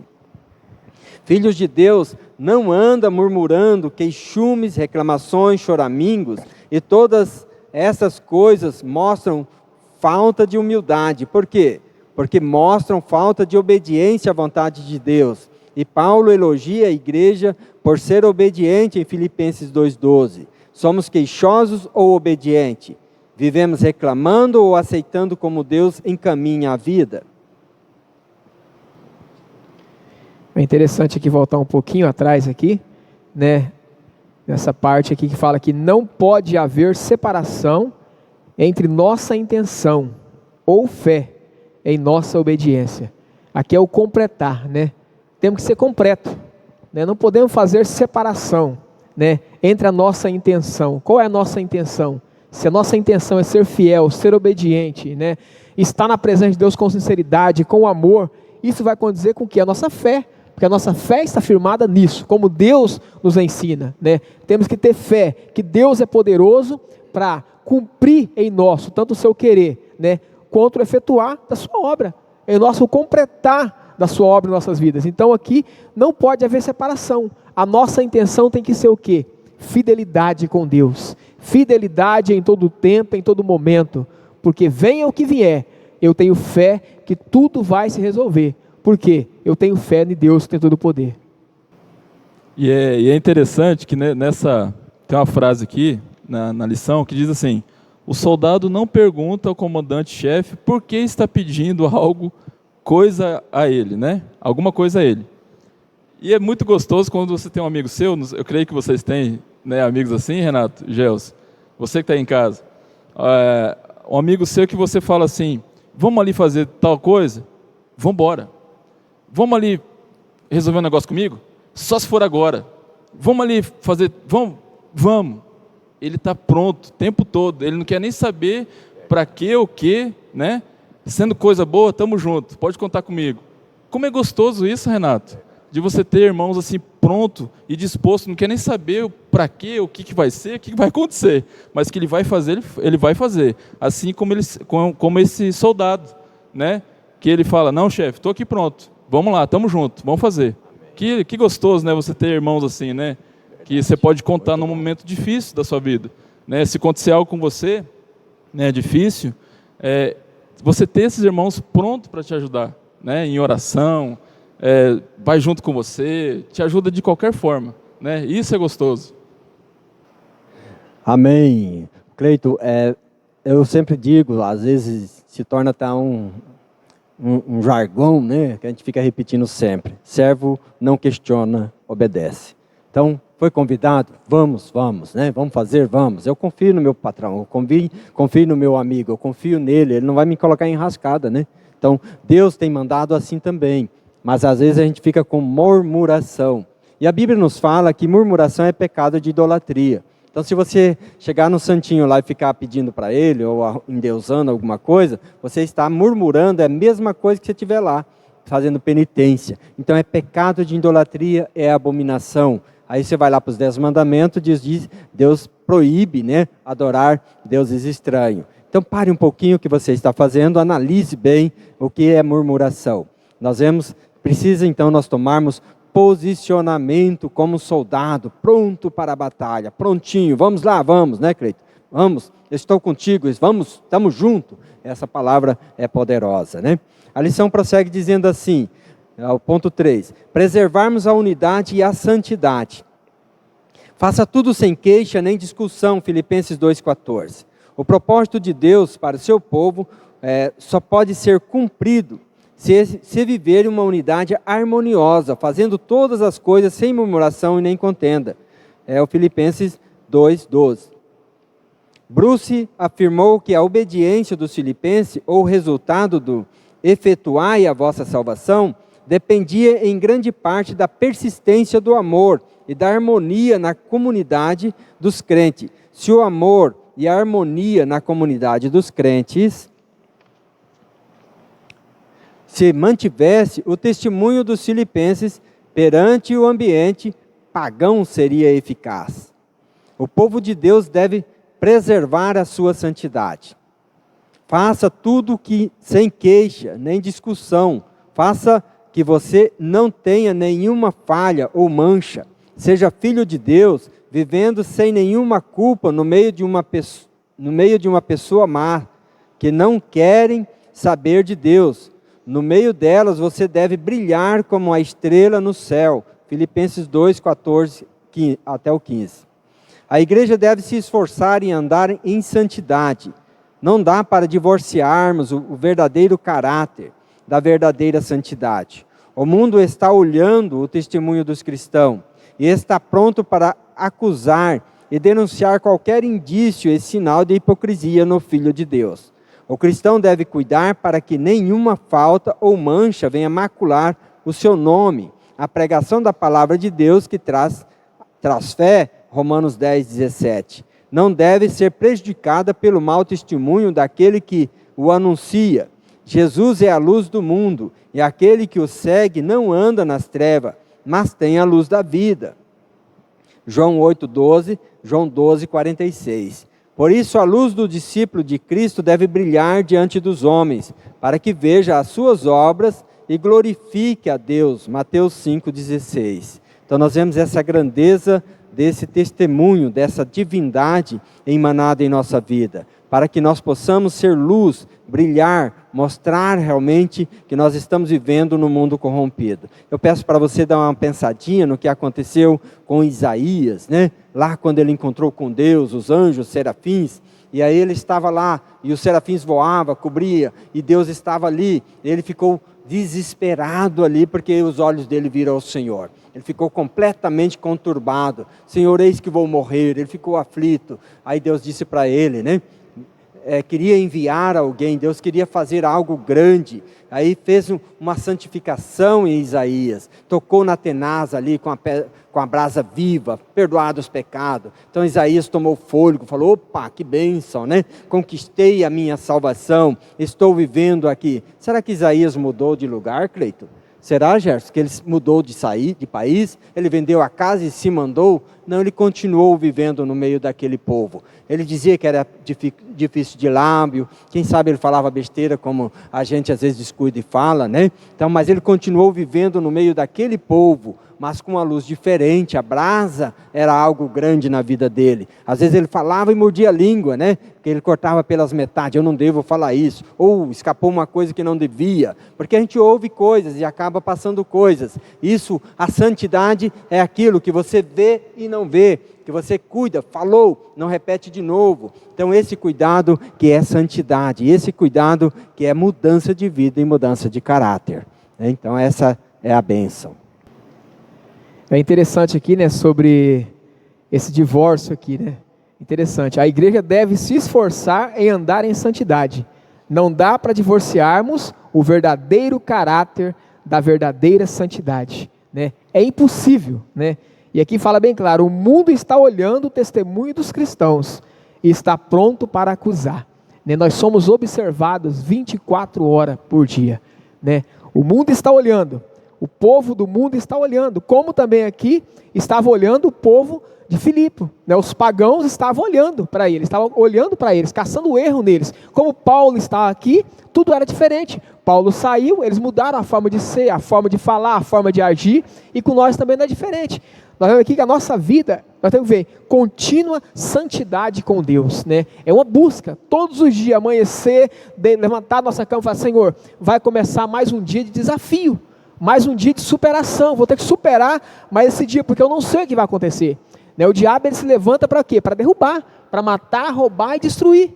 Filhos de Deus não andam murmurando queixumes, reclamações, choramingos e todas essas coisas mostram falta de humildade. Por quê? Porque mostram falta de obediência à vontade de Deus. E Paulo elogia a igreja por ser obediente em Filipenses 2,12. Somos queixosos ou obedientes? Vivemos reclamando ou aceitando como Deus encaminha a vida? É interessante aqui voltar um pouquinho atrás aqui, né? Nessa parte aqui que fala que não pode haver separação entre nossa intenção ou fé em nossa obediência. Aqui é o completar, né? Temos que ser completo, né? Não podemos fazer separação, né, entre a nossa intenção. Qual é a nossa intenção? Se a nossa intenção é ser fiel, ser obediente, né, estar na presença de Deus com sinceridade, com amor, isso vai condizer com que a nossa fé, porque a nossa fé está firmada nisso, como Deus nos ensina, né? Temos que ter fé que Deus é poderoso para cumprir em nós, tanto o seu querer, né, quanto o efetuar da sua obra, em nosso completar da sua obra em nossas vidas. Então aqui não pode haver separação. A nossa intenção tem que ser o quê? Fidelidade com Deus, fidelidade em todo tempo, em todo momento, porque venha o que vier, eu tenho fé que tudo vai se resolver, porque eu tenho fé em Deus que tem todo o poder. E é interessante que tem uma frase aqui na lição que diz assim: o soldado não pergunta ao comandante-chefe por que está pedindo coisa a ele, né? Alguma coisa a ele. E é muito gostoso quando você tem um amigo seu, eu creio que vocês têm, né, amigos assim, Renato, Gels, você que está em casa, um amigo seu que você fala assim: vamos ali fazer tal coisa? Vamos embora. Vamos ali resolver um negócio comigo? Só se for agora. Vamos ali fazer, vamos. Ele está pronto o tempo todo, ele não quer nem saber para quê, o quê, né? Sendo coisa boa, estamos juntos, pode contar comigo. Como é gostoso isso, Renato, de você ter irmãos assim pronto e disposto, não quer nem saber para quê, o que vai ser, o que vai acontecer, mas que ele vai fazer, ele vai fazer. Assim como esse soldado, né? Que ele fala: não, chefe, estou aqui pronto, vamos lá, estamos juntos, vamos fazer. Que gostoso, né? Você ter irmãos assim, né? Que você pode contar num momento difícil da sua vida, né? Se acontecer algo com você, né, difícil, você ter esses irmãos prontos para te ajudar, né? Em oração, vai junto com você, te ajuda de qualquer forma, né? Isso é gostoso. Amém. Cleito, eu sempre digo, às vezes se torna até um jargão, né, que a gente fica repetindo sempre: servo não questiona, obedece. Então, foi convidado? Vamos, né? Vamos fazer, vamos. Eu confio no meu patrão, eu confio no meu amigo, eu confio nele, ele não vai me colocar em enrascada, né? Então, Deus tem mandado assim também, mas às vezes a gente fica com murmuração. E a Bíblia nos fala que murmuração é pecado de idolatria. Então, se você chegar no santinho lá e ficar pedindo para ele, ou endeusando alguma coisa, você está murmurando, é a mesma coisa que você estiver lá, fazendo penitência. Então, é pecado de idolatria, é abominação. Aí você vai lá para os 10 mandamentos, diz Deus proíbe, né, adorar deuses estranhos. Então pare um pouquinho o que você está fazendo, analise bem o que é murmuração. Precisa então nós tomarmos posicionamento como soldado, pronto para a batalha, prontinho, vamos lá, vamos, né, Cleito? Vamos, eu estou contigo, vamos, estamos juntos. Essa palavra é poderosa, né? A lição prossegue dizendo assim, ao ponto 3, preservarmos a unidade e a santidade. Faça tudo sem queixa nem discussão, Filipenses 2,14. O propósito de Deus para o seu povo só pode ser cumprido se viver uma unidade harmoniosa, fazendo todas as coisas sem murmuração e nem contenda. É o Filipenses 2,12. Bruce afirmou que a obediência dos filipenses, ou o resultado do efetuai a vossa salvação, dependia em grande parte da persistência do amor e da harmonia na comunidade dos crentes. Se o amor e a harmonia na comunidade dos crentes se mantivesse, o testemunho dos filipenses perante o ambiente pagão seria eficaz. O povo de Deus deve preservar a sua santidade. Faça tudo que sem queixa, nem discussão. Faça que você não tenha nenhuma falha ou mancha. Seja filho de Deus, vivendo sem nenhuma culpa no meio de uma no meio de uma pessoa má, que não querem saber de Deus. No meio delas você deve brilhar como a estrela no céu. Filipenses 2, 14 até o 15. A igreja deve se esforçar em andar em santidade. Não dá para divorciarmos o verdadeiro caráter da verdadeira santidade. O mundo está olhando o testemunho dos cristãos e está pronto para acusar e denunciar qualquer indício e sinal de hipocrisia no Filho de Deus. O cristão deve cuidar para que nenhuma falta ou mancha venha macular o seu nome. A pregação da palavra de Deus que traz fé, Romanos 10, 17. Não deve ser prejudicada pelo mau testemunho daquele que o anuncia. Jesus é a luz do mundo, e aquele que o segue não anda nas trevas, mas tem a luz da vida. João 8:12, João 12:46. Por isso a luz do discípulo de Cristo deve brilhar diante dos homens, para que veja as suas obras e glorifique a Deus. Mateus 5:16. Então nós vemos essa grandeza desse testemunho, dessa divindade emanada em nossa vida, para que nós possamos ser luz, brilhar, mostrar realmente que nós estamos vivendo no mundo corrompido. Eu peço para você dar uma pensadinha no que aconteceu com Isaías, né? Lá quando ele encontrou com Deus, os anjos, os serafins, e aí ele estava lá, e os serafins voavam, cobria, e Deus estava ali, ele ficou desesperado ali, porque os olhos dele viram ao Senhor. Ele ficou completamente conturbado. Senhor, eis que vou morrer. Ele ficou aflito. Aí Deus disse para ele, né? Queria enviar alguém, Deus queria fazer algo grande. Aí fez uma santificação em Isaías, tocou na tenaz ali com a brasa viva, perdoado os pecados. Então Isaías tomou fôlego, falou, opa, que bênção, né? Conquistei a minha salvação, estou vivendo aqui. Será que Isaías mudou de lugar, Cleiton? Será, Gerson, que ele mudou de país? Ele vendeu a casa e se mandou? Não, ele continuou vivendo no meio daquele povo. Ele dizia que era difícil de lábio, quem sabe ele falava besteira, como a gente às vezes descuida e fala, né? Então, mas ele continuou vivendo no meio daquele povo, mas com uma luz diferente. A brasa era algo grande na vida dele. Às vezes ele falava e mordia a língua, né? Porque ele cortava pelas metades, eu não devo falar isso. Ou escapou uma coisa que não devia. Porque a gente ouve coisas e acaba passando coisas. Isso, a santidade é aquilo que você vê e não vê. Que você cuida, falou, não repete de novo. Então esse cuidado que é santidade. Esse cuidado que é mudança de vida e mudança de caráter. Então essa é a bênção. É interessante aqui, né, sobre esse divórcio aqui, né? Interessante. A igreja deve se esforçar em andar em santidade. Não dá para divorciarmos o verdadeiro caráter da verdadeira santidade, né? É impossível, né? E aqui fala bem claro, o mundo está olhando o testemunho dos cristãos e está pronto para acusar, né? Nós somos observados 24 horas por dia, né? O mundo está olhando. O povo do mundo está olhando, como também aqui estava olhando o povo de Filipe, né? Os pagãos estavam olhando para eles, caçando erro neles. Como Paulo está aqui, tudo era diferente. Paulo saiu, eles mudaram a forma de ser, a forma de falar, a forma de agir, e com nós também não é diferente. Nós vemos aqui que a nossa vida, nós temos que ver, contínua santidade com Deus, né? É uma busca, todos os dias, amanhecer, levantar nossa cama e falar, Senhor, vai começar mais um dia de desafio. Mais um dia de superação, vou ter que superar mais esse dia, porque eu não sei o que vai acontecer, né? O diabo ele se levanta para quê? Para derrubar, para matar, roubar e destruir.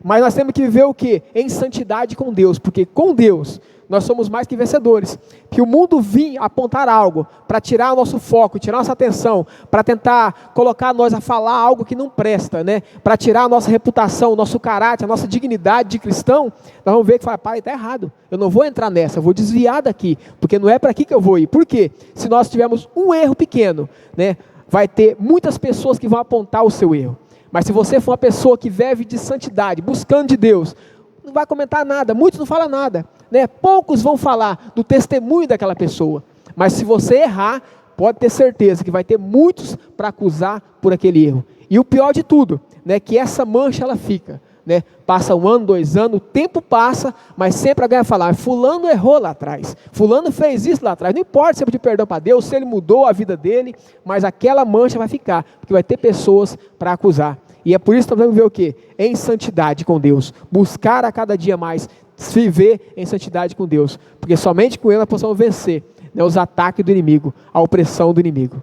Mas nós temos que viver o quê? Em santidade com Deus, porque com Deus nós somos mais que vencedores. Que o mundo vir apontar algo para tirar o nosso foco, tirar nossa atenção, para tentar colocar nós a falar algo que não presta, né? Para tirar a nossa reputação, o nosso caráter, a nossa dignidade de cristão, nós vamos ver que fala, pai, está errado, eu não vou entrar nessa, eu vou desviar daqui, porque não é para aqui que eu vou ir. Por quê? Se nós tivermos um erro pequeno, né, vai ter muitas pessoas que vão apontar o seu erro. Mas se você for uma pessoa que vive de santidade, buscando de Deus, não vai comentar nada, muitos não falam nada, né? Poucos vão falar do testemunho daquela pessoa, mas se você errar, pode ter certeza que vai ter muitos para acusar por aquele erro. E o pior de tudo, né, que essa mancha ela fica, né? Passa 1 ano, 2 anos, o tempo passa, mas sempre alguém vai falar, fulano errou lá atrás, fulano fez isso lá atrás, não importa se eu pedir perdão para Deus, se ele mudou a vida dele, mas aquela mancha vai ficar, porque vai ter pessoas para acusar. E é por isso que nós vamos ver o quê? Em santidade com Deus. Buscar a cada dia mais viver em santidade com Deus. Porque somente com Ele nós possamos vencer, né, os ataques do inimigo, a opressão do inimigo.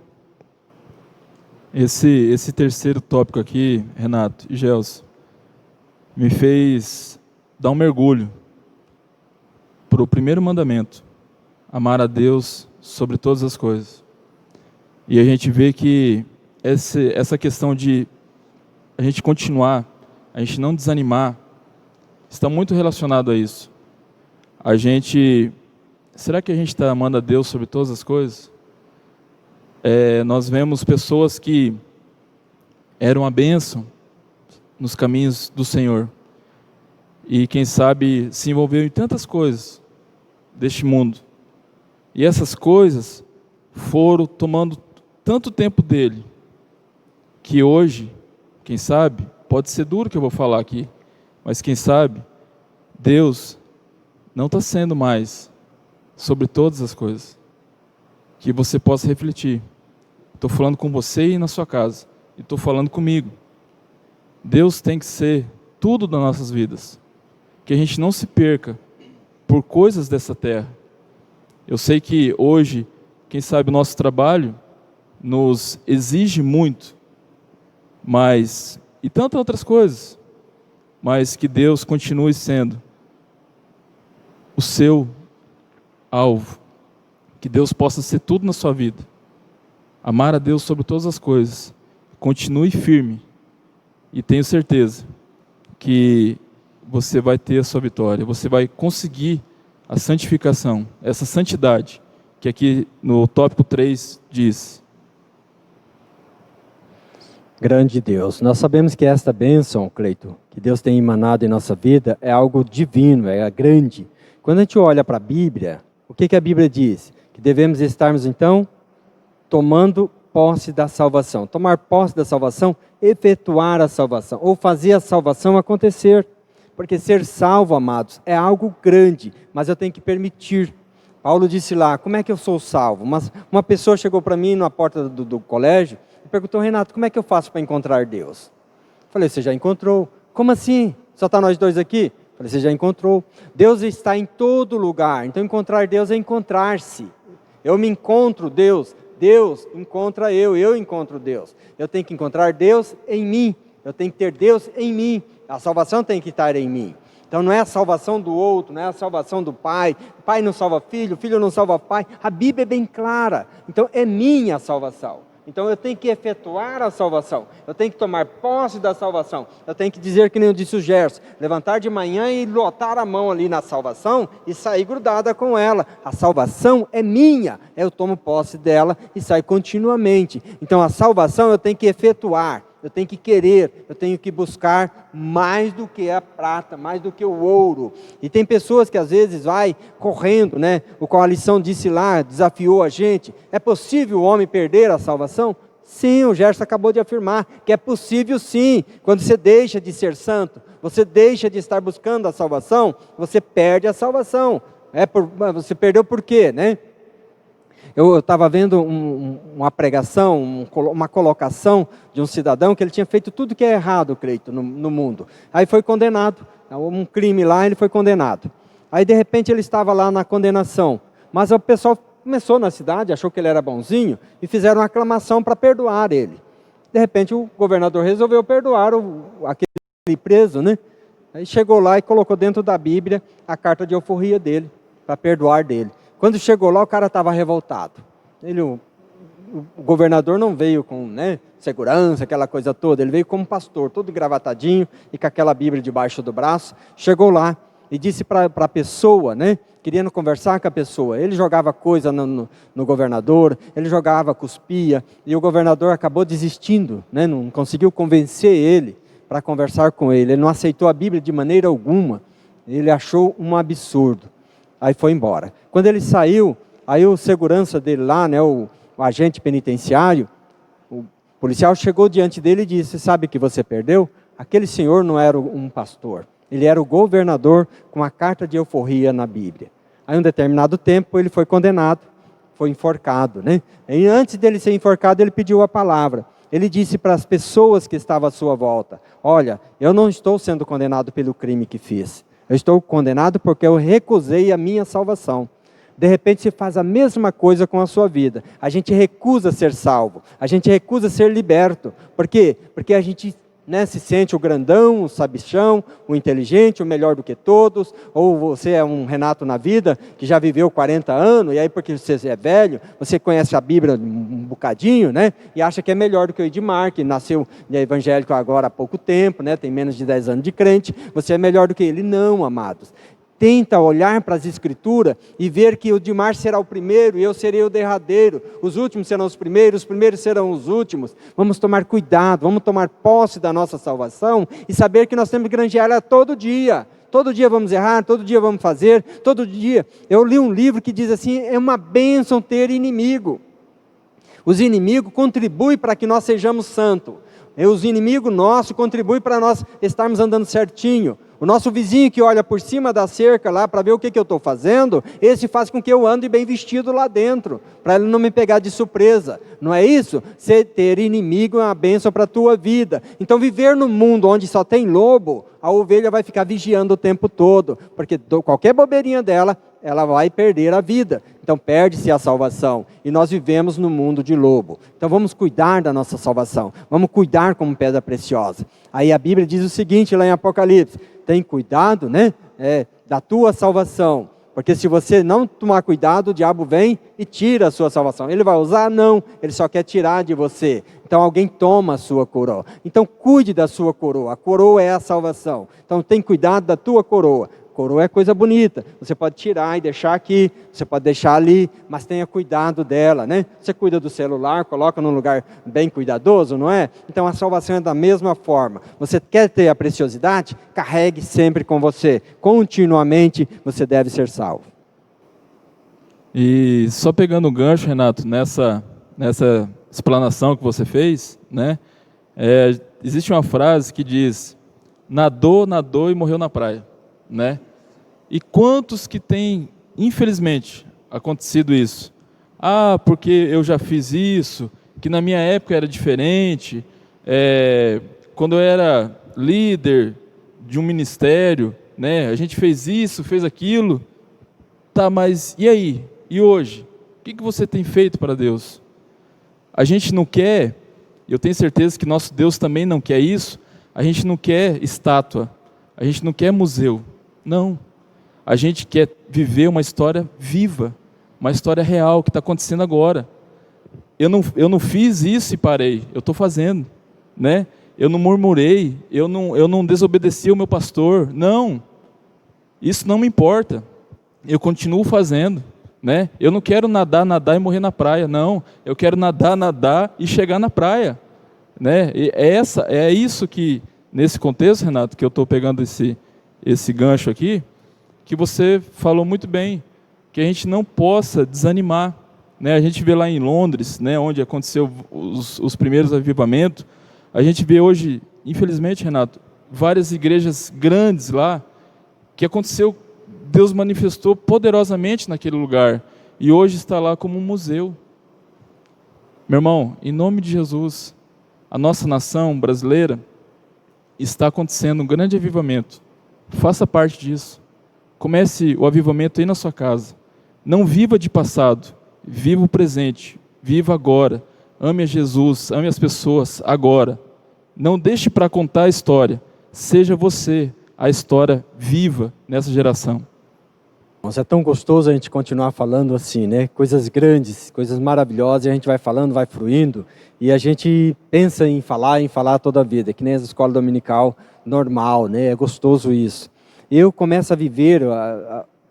Esse terceiro tópico aqui, Renato e Gelson, me fez dar um mergulho para o primeiro mandamento: amar a Deus sobre todas as coisas. E a gente vê que essa questão de a gente continuar, a gente não desanimar, está muito relacionado a isso. Será que a gente está amando a Deus sobre todas as coisas? Nós vemos pessoas que eram a bênção nos caminhos do Senhor, e quem sabe se envolveu em tantas coisas deste mundo, e essas coisas foram tomando tanto tempo dele, que hoje, quem sabe, pode ser duro o que eu vou falar aqui, mas quem sabe, Deus não está sendo mais sobre todas as coisas. Que você possa refletir. Estou falando com você e na sua casa, e estou falando comigo. Deus tem que ser tudo das nossas vidas. Que a gente não se perca por coisas dessa terra. Eu sei que hoje, quem sabe, o nosso trabalho nos exige muito, e tantas outras coisas, mas que Deus continue sendo o seu alvo. Que Deus possa ser tudo na sua vida. Amar a Deus sobre todas as coisas. Continue firme. E tenho certeza que você vai ter a sua vitória. Você vai conseguir a santificação. Essa santidade que aqui no tópico 3 diz. Grande Deus, nós sabemos que esta bênção, Cleito, que Deus tem emanado em nossa vida, é algo divino, é grande. Quando a gente olha para a Bíblia, o que a Bíblia diz? Que devemos estarmos então tomando posse da salvação. Tomar posse da salvação, efetuar a salvação, ou fazer a salvação acontecer. Porque ser salvo, amados, é algo grande, mas eu tenho que permitir. Paulo disse lá, como é que eu sou salvo? Uma pessoa chegou para mim na porta do colégio e perguntou: Renato, como é que eu faço para encontrar Deus? Falei: você já encontrou. Como assim? Só está nós dois aqui? Falei: você já encontrou. Deus está em todo lugar, então encontrar Deus é encontrar-se. Eu me encontro Deus, Deus encontra eu encontro Deus. Eu tenho que encontrar Deus em mim, eu tenho que ter Deus em mim, a salvação tem que estar em mim. Então não é a salvação do outro, não é a salvação do pai, pai não salva filho, filho não salva pai, a Bíblia é bem clara, então é minha a salvação. Então eu tenho que efetuar a salvação, eu tenho que tomar posse da salvação, eu tenho que dizer que nem eu disse o Gerson, levantar de manhã e lotar a mão ali na salvação e sair grudada com ela. A salvação é minha, eu tomo posse dela e saio continuamente. Então a salvação eu tenho que efetuar, eu tenho que querer, eu tenho que buscar mais do que a prata, mais do que o ouro. E tem pessoas que às vezes vai correndo, né? O Coalição disse lá, desafiou a gente: é possível o homem perder a salvação? Sim, o Gerson acabou de afirmar que é possível sim. Quando você deixa de ser santo, você deixa de estar buscando a salvação, você perde a salvação. Você perdeu por quê, né? Eu estava vendo uma pregação, uma colocação de um cidadão que ele tinha feito tudo que é errado, Cleito, no mundo. Aí foi condenado, um crime lá, ele foi condenado. Aí de repente ele estava lá na condenação, mas o pessoal começou na cidade, achou que ele era bonzinho e fizeram uma aclamação para perdoar ele. De repente o governador resolveu perdoar aquele preso, né? Aí chegou lá e colocou dentro da Bíblia a carta de alforria dele, para perdoar dele. Quando chegou lá, o cara estava revoltado. O governador não veio com, né, segurança, aquela coisa toda. Ele veio como pastor, todo engravatadinho e com aquela Bíblia debaixo do braço. Chegou lá e disse para a pessoa, né, querendo conversar com a pessoa. Ele jogava coisa no governador, ele jogava, cuspia. E o governador acabou desistindo, né, não conseguiu convencer ele para conversar com ele. Ele não aceitou a Bíblia de maneira alguma. Ele achou um absurdo. Aí foi embora. Quando ele saiu, aí o segurança dele lá, né, o agente penitenciário, o policial chegou diante dele e disse: sabe que você perdeu? Aquele senhor não era um pastor, ele era o governador com a carta de alforria na Bíblia. Aí um determinado tempo ele foi condenado, foi enforcado, né? E antes dele ser enforcado ele pediu a palavra. Ele disse para as pessoas que estavam à sua volta: olha, eu não estou sendo condenado pelo crime que fiz. Eu estou condenado porque eu recusei a minha salvação. De repente se faz a mesma coisa com a sua vida. A gente recusa ser salvo. A gente recusa ser liberto. Por quê? Porque a gente se sente o grandão, o sabichão, o inteligente, o melhor do que todos. Ou você é um Renato na vida, que já viveu 40 anos, e aí porque você é velho, você conhece a Bíblia um bocadinho, e acha que é melhor do que o Edmar, que nasceu evangélico agora há pouco tempo, tem menos de 10 anos de crente, você é melhor do que ele. Não, amados. Tenta olhar para as Escrituras e ver que o Edmar será o primeiro e eu serei o derradeiro. Os últimos serão os primeiros serão os últimos. Vamos tomar cuidado, vamos tomar posse da nossa salvação e saber que nós temos que granjear ela todo dia. Todo dia vamos errar, todo dia vamos fazer, todo dia. Eu li um livro que diz assim: é uma bênção ter inimigo. Os inimigos contribuem para que nós sejamos santos. Os inimigos nossos contribuem para nós estarmos andando certinho. O nosso vizinho que olha por cima da cerca lá para ver o que eu estou fazendo, esse faz com que eu ande bem vestido lá dentro, para ele não me pegar de surpresa. Não é isso? Ter inimigo é uma bênção para a tua vida. Então viver num mundo onde só tem lobo, a ovelha vai ficar vigiando o tempo todo, porque qualquer bobeirinha dela, ela vai perder a vida. Então perde-se a salvação. E nós vivemos no mundo de lobo. Então vamos cuidar da nossa salvação. Vamos cuidar como pedra preciosa. Aí a Bíblia diz o seguinte lá em Apocalipse: tem cuidado, da tua salvação. Porque se você não tomar cuidado, o diabo vem e tira a sua salvação. Ele vai usar? Não. Ele só quer tirar de você. Então alguém toma a sua coroa. Então cuide da sua coroa. A coroa é a salvação. Então tem cuidado da tua coroa. Coroa é coisa bonita, você pode tirar e deixar aqui, você pode deixar ali, mas tenha cuidado dela, Você cuida do celular, coloca num lugar bem cuidadoso, não é? Então a salvação é da mesma forma. Você quer ter a preciosidade? Carregue sempre com você. Continuamente você deve ser salvo. E só pegando o gancho, Renato, nessa explanação que você fez, existe uma frase que diz: nadou e morreu na praia. E quantos que tem, infelizmente, acontecido isso? Porque eu já fiz isso, que na minha época era diferente, quando eu era líder de um ministério, a gente fez isso, fez aquilo. Tá, mas e aí? E hoje? O que você tem feito para Deus? A gente não quer, eu tenho certeza que nosso Deus também não quer isso, a gente não quer estátua, a gente não quer museu. Não, a gente quer viver uma história viva, uma história real, que está acontecendo agora. Eu não fiz isso e parei, eu estou fazendo, Eu não murmurei, eu não desobedeci ao meu pastor, não, isso não me importa, eu continuo fazendo, Eu não quero nadar e morrer na praia, não, eu quero nadar e chegar na praia, E é isso que, nesse contexto, Renato, que eu estou pegando esse gancho aqui, que você falou muito bem, que a gente não possa desanimar, A gente vê lá em Londres, onde aconteceu os primeiros avivamentos, a gente vê hoje, infelizmente, Renato, várias igrejas grandes lá, que aconteceu, Deus manifestou poderosamente naquele lugar, e hoje está lá como um museu. Meu irmão, em nome de Jesus, a nossa nação brasileira está acontecendo um grande avivamento. Faça parte disso. Comece o avivamento aí na sua casa. Não viva de passado, viva o presente, viva agora. Ame a Jesus, ame as pessoas agora. Não deixe para contar a história. Seja você a história viva nessa geração. É tão gostoso a gente continuar falando assim, Coisas grandes, coisas maravilhosas, e a gente vai falando, vai fluindo, e a gente pensa em falar toda a vida, que nem as escolas dominical normal, É gostoso isso. Eu começo a viver,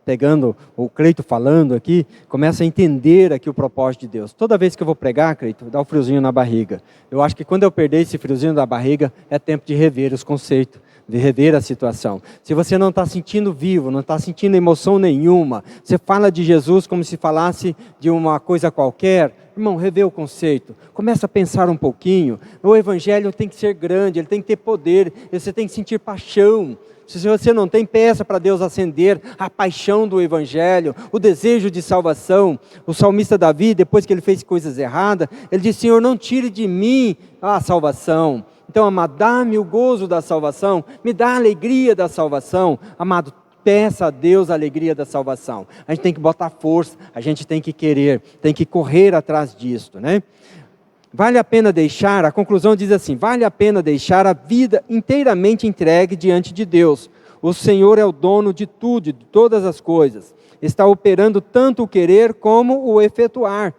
pegando o Cleito falando aqui, começo a entender aqui o propósito de Deus. Toda vez que eu vou pregar, Cleito, dá um friozinho na barriga. Eu acho que quando eu perder esse friozinho da barriga, é tempo de rever os conceitos, de rever a situação. Se você não está sentindo vivo, não está sentindo emoção nenhuma, você fala de Jesus como se falasse de uma coisa qualquer, irmão, rever o conceito, começa a pensar um pouquinho. O evangelho tem que ser grande, ele tem que ter poder, você tem que sentir paixão. Se você não tem, peça para Deus acender a paixão do Evangelho, o desejo de salvação. O salmista Davi, depois que ele fez coisas erradas, ele disse: Senhor, não tire de mim a salvação. Então, amado, dá-me o gozo da salvação, me dá a alegria da salvação. Amado, peça a Deus a alegria da salvação. A gente tem que botar força, a gente tem que querer, tem que correr atrás disso, né? Vale a pena deixar, a conclusão diz assim: vale a pena deixar a vida inteiramente entregue diante de Deus. O Senhor é o dono de tudo, de todas as coisas. Está operando tanto o querer como o efetuar.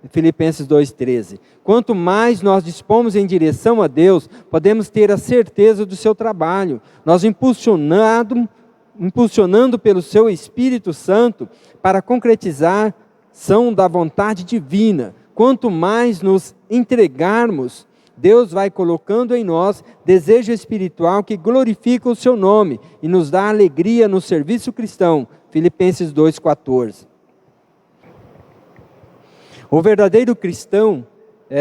Filipenses 2,13. Quanto mais nós dispomos em direção a Deus, podemos ter a certeza do seu trabalho. Nós impulsionando pelo seu Espírito Santo para concretização da vontade divina. Quanto mais nos entregarmos, Deus vai colocando em nós desejo espiritual que glorifica o seu nome e nos dá alegria no serviço cristão. Filipenses 2,14. O verdadeiro cristão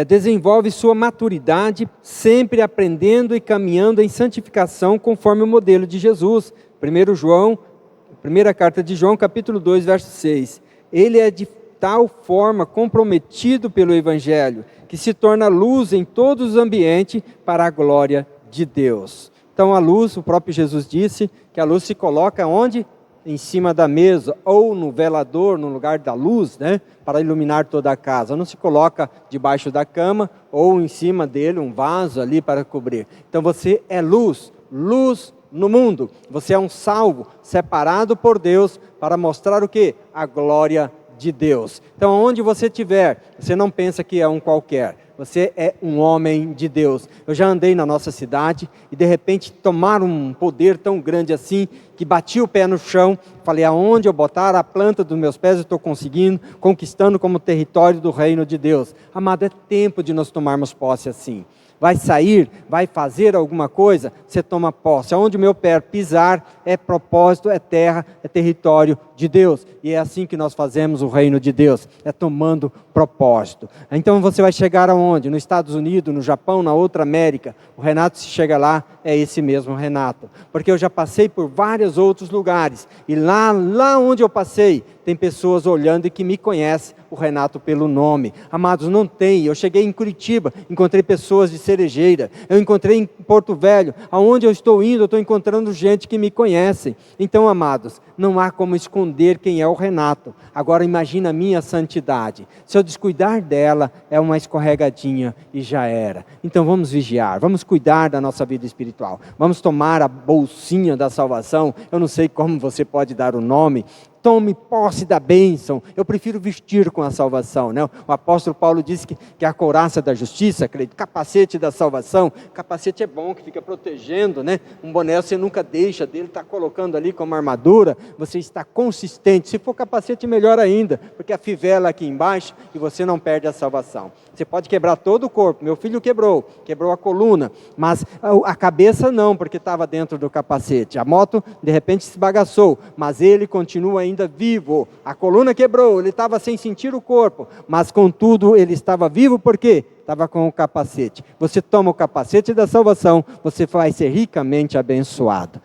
desenvolve sua maturidade sempre aprendendo e caminhando em santificação conforme o modelo de Jesus. Primeira carta de João, capítulo 2, verso 6. Ele é de tal forma comprometido pelo Evangelho, que se torna luz em todos os ambientes para a glória de Deus. Então a luz, o próprio Jesus disse que a luz se coloca onde? Em cima da mesa, ou no velador, no lugar da luz, né? Para iluminar toda a casa. Não se coloca debaixo da cama, ou em cima dele, um vaso ali para cobrir. Então você é luz, luz no mundo. Você é um salvo, separado por Deus, para mostrar o quê? A glória de Deus. Então, onde você estiver, você não pensa que é um qualquer. Você é um homem de Deus. Eu já andei na nossa cidade e de repente tomaram um poder tão grande assim, que bati o pé no chão, falei: aonde eu botar a planta dos meus pés, eu estou conseguindo, conquistando como território do reino de Deus. Amado, é tempo de nós tomarmos posse assim. Vai sair, vai fazer alguma coisa, você toma posse. Aonde o meu pé pisar é propósito, é terra, é território de Deus. E é assim que nós fazemos o reino de Deus, é tomando propósito. Então você vai chegar aonde? Nos Estados Unidos, no Japão, na outra América. O Renato, se chega lá, é esse mesmo Renato. Porque eu já passei por vários outros lugares. E lá onde eu passei, tem pessoas olhando e que me conhecem, o Renato pelo nome. Amados, não tem. Eu cheguei em Curitiba, encontrei pessoas de Cerejeira. Eu encontrei em Porto Velho. Aonde eu estou indo, eu estou encontrando gente que me conhece. Então, amados, não há como esconder quem é o Renato. Agora imagina a minha santidade. Se eu descuidar dela, é uma escorregadinha e já era. Então vamos vigiar, vamos cuidar da nossa vida espiritual. Vamos tomar a bolsinha da salvação. Eu não sei como você pode dar o nome. Tome posse da bênção. Eu prefiro vestir com a salvação, né? O apóstolo Paulo disse que a couraça da justiça, capacete da salvação. Capacete é bom, que fica protegendo, né? Um boné você nunca deixa dele, está colocando ali como armadura. Você está consistente. Se for capacete, melhor ainda, porque a fivela aqui embaixo e você não perde a salvação. Você pode quebrar todo o corpo. Meu filho quebrou a coluna, mas a cabeça não, porque estava dentro do capacete. A moto de repente se bagaçou, mas ele continua ainda vivo. A coluna quebrou, ele estava sem sentir o corpo, mas contudo ele estava vivo porque estava com o capacete. Você toma o capacete da salvação, você vai ser ricamente abençoado.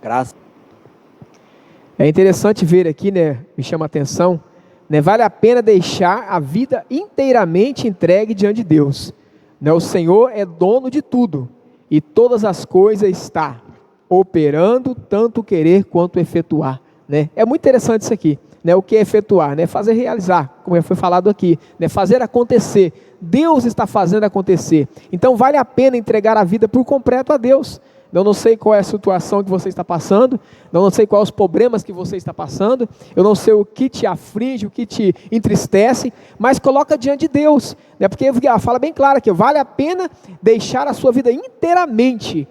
Graças. É interessante ver aqui, né? Me chama a atenção. Vale a pena deixar a vida inteiramente entregue diante de Deus. O Senhor é dono de tudo, e todas as coisas está operando, tanto querer quanto efetuar. É muito interessante isso aqui. O que é efetuar? Fazer realizar, como já foi falado aqui. Fazer acontecer. Deus está fazendo acontecer. Então vale a pena entregar a vida por completo a Deus. Eu não sei qual é a situação que você está passando, eu não sei quais os problemas que você está passando, eu não sei o que te aflige, o que te entristece, mas coloca diante de Deus, porque fala bem claro aqui, vale a pena deixar a sua vida inteiramente,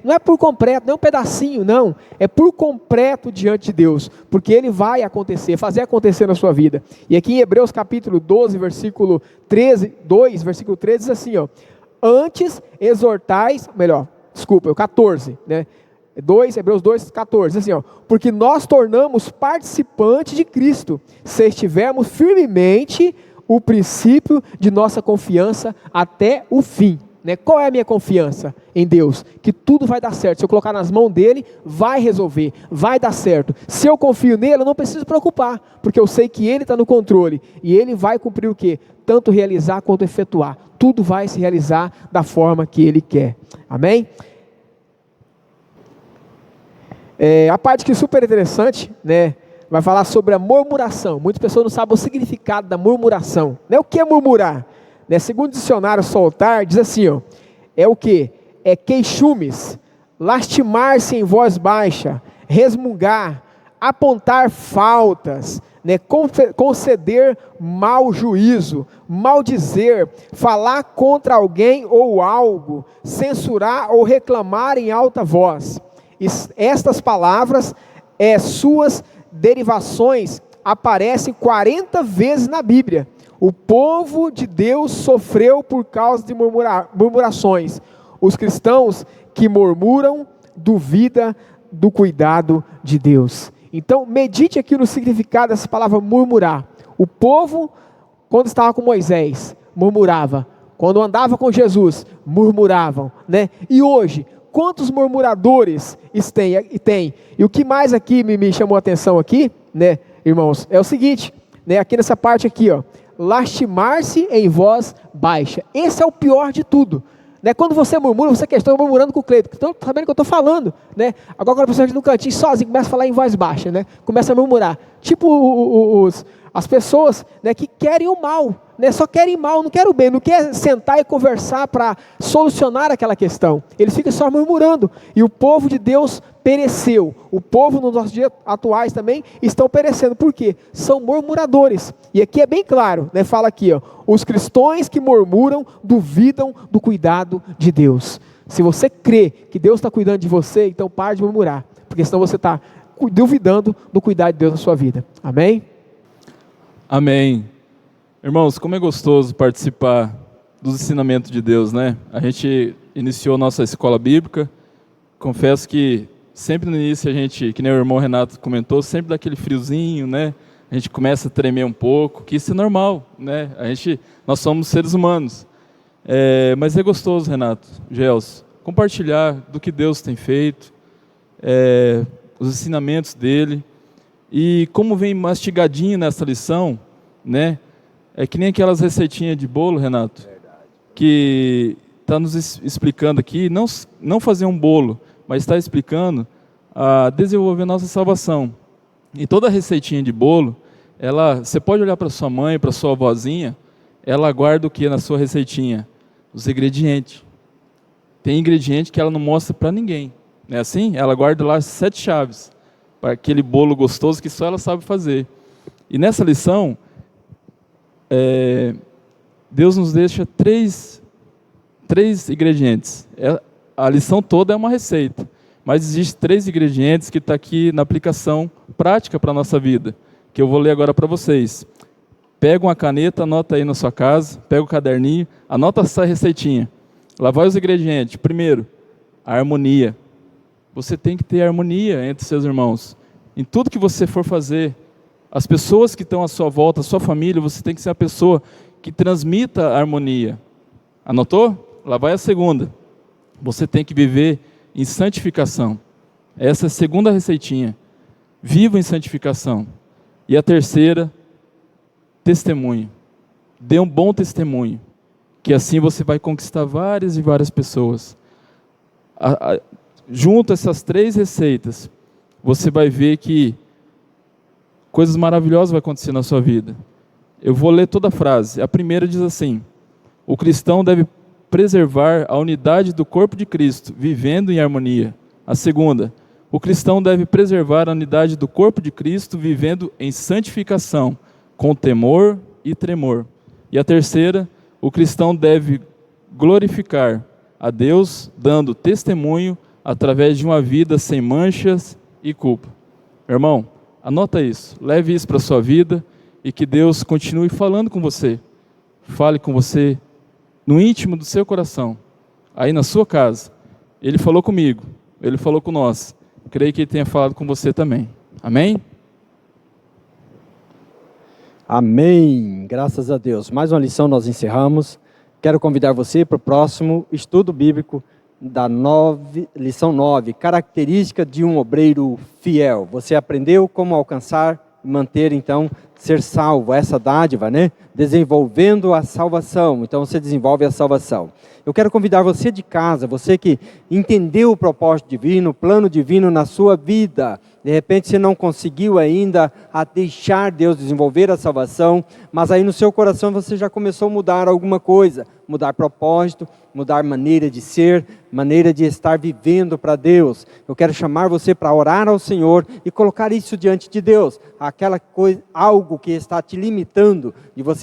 não é por completo, não é um pedacinho, não, é por completo diante de Deus, porque Ele vai acontecer, fazer acontecer na sua vida. E aqui em Hebreus capítulo 12, versículo 13, 2, versículo 13, diz assim, antes exortais, o 14, Hebreus 2, 14, assim, porque nós tornamos participantes de Cristo, se estivermos firmemente o princípio de nossa confiança até o fim. né? Qual é a minha confiança em Deus? Que tudo vai dar certo. Se eu colocar nas mãos dele, vai resolver, vai dar certo. Se eu confio nele, eu não preciso preocupar, porque eu sei que ele está no controle e ele vai cumprir o quê? Tanto realizar quanto efetuar. Tudo vai se realizar da forma que ele quer. Amém? A parte que é super interessante, né? Vai falar sobre a murmuração. Muitas pessoas não sabem o significado da murmuração. Né? O que é murmurar? Né? Segundo o dicionário Soltar, diz assim, ó, é o que? É queixumes, lastimar-se em voz baixa, resmungar, apontar faltas, né? Conceder mau juízo, maldizer, falar contra alguém ou algo, censurar ou reclamar em alta voz. Estas palavras, suas derivações, aparecem 40 vezes na Bíblia. O povo de Deus sofreu por causa de murmurações. Os cristãos que murmuram, duvidam do cuidado de Deus. Então, medite aqui no significado dessa palavra murmurar. O povo, quando estava com Moisés, murmurava. Quando andava com Jesus, murmuravam, né? E hoje, quantos murmuradores tem? E o que mais aqui me chamou a atenção aqui, né, irmãos, é o seguinte, né, aqui nessa parte aqui, ó, lastimar-se em voz baixa. Esse é o pior de tudo. Né? Quando você murmura, você está murmurando com o Cleiton, estão sabendo o que eu estou falando, né? Agora quando a pessoa está no cantinho sozinho, começa a falar em voz baixa, né? Começa a murmurar, tipo as pessoas, né, que querem o mal, né? Só querem mal, não querem o bem, não quer sentar e conversar para solucionar aquela questão, eles ficam só murmurando, e o povo de Deus pereceu, o povo nos nossos dias atuais também estão perecendo, por quê? São murmuradores, e aqui é bem claro, né? Fala aqui, ó, os cristãos que murmuram, duvidam do cuidado de Deus. Se você crê que Deus está cuidando de você, então pare de murmurar, porque senão você está duvidando do cuidado de Deus na sua vida, amém? Amém. Irmãos, como é gostoso participar dos ensinamentos de Deus, né? A gente iniciou nossa escola bíblica, confesso que sempre no início a gente, que nem o irmão Renato comentou, sempre dá aquele friozinho, né? A gente começa a tremer um pouco, que isso é normal, né? Nós somos seres humanos. Mas é gostoso, Renato, Gelson, compartilhar do que Deus tem feito, os ensinamentos dele. E como vem mastigadinho nessa lição, né? É que nem aquelas receitinhas de bolo, Renato, que está nos explicando aqui, não fazer um bolo, mas está explicando a desenvolver nossa salvação. E toda receitinha de bolo, você pode olhar para sua mãe, para sua avózinha, ela guarda o que na sua receitinha? Os ingredientes. Tem ingrediente que ela não mostra para ninguém, não é assim? Ela guarda lá 7 chaves, para aquele bolo gostoso que só ela sabe fazer. E nessa lição, Deus nos deixa três ingredientes. A lição toda é uma receita, mas existem 3 ingredientes que estão aqui na aplicação prática para a nossa vida, que eu vou ler agora para vocês. Pega uma caneta, anota aí na sua casa, pega o caderninho, anota essa receitinha. Lá vai os ingredientes. Primeiro, a harmonia. Você tem que ter harmonia entre seus irmãos. Em tudo que você for fazer, as pessoas que estão à sua volta, a sua família, você tem que ser a pessoa que transmita a harmonia. Anotou? Lá vai a segunda. Você tem que viver em santificação. Essa é a segunda receitinha. Viva em santificação. E a terceira, testemunho. Dê um bom testemunho, que assim você vai conquistar várias e várias pessoas. Junto a essas 3 receitas, você vai ver que coisas maravilhosas vão acontecer na sua vida. Eu vou ler toda a frase. A primeira diz assim: o cristão deve preservar a unidade do corpo de Cristo, vivendo em harmonia. A segunda, o cristão deve preservar a unidade do corpo de Cristo, vivendo em santificação, com temor e tremor. E a terceira, o cristão deve glorificar a Deus, dando testemunho através de uma vida sem manchas e culpa. Irmão, anota isso, leve isso para a sua vida e que Deus continue falando com você. Fale com você no íntimo do seu coração, aí na sua casa. Ele falou comigo, ele falou com nós. Creio que ele tenha falado com você também. Amém? Amém. Graças a Deus. Mais uma lição nós encerramos. Quero convidar você para o próximo estudo bíblico da lição 9, característica de um obreiro fiel. Você aprendeu como alcançar e manter, então, ser salvo, essa dádiva, né? Desenvolvendo a salvação. Então você desenvolve a salvação. Eu quero convidar você de casa, você que entendeu o propósito divino, o plano divino na sua vida. De repente você não conseguiu ainda a deixar Deus desenvolver a salvação, mas aí no seu coração você já começou a mudar alguma coisa, mudar propósito, mudar maneira de ser, maneira de estar vivendo para Deus. Eu quero chamar você para orar ao Senhor e colocar isso diante de Deus, aquela coisa, algo que está te limitando de você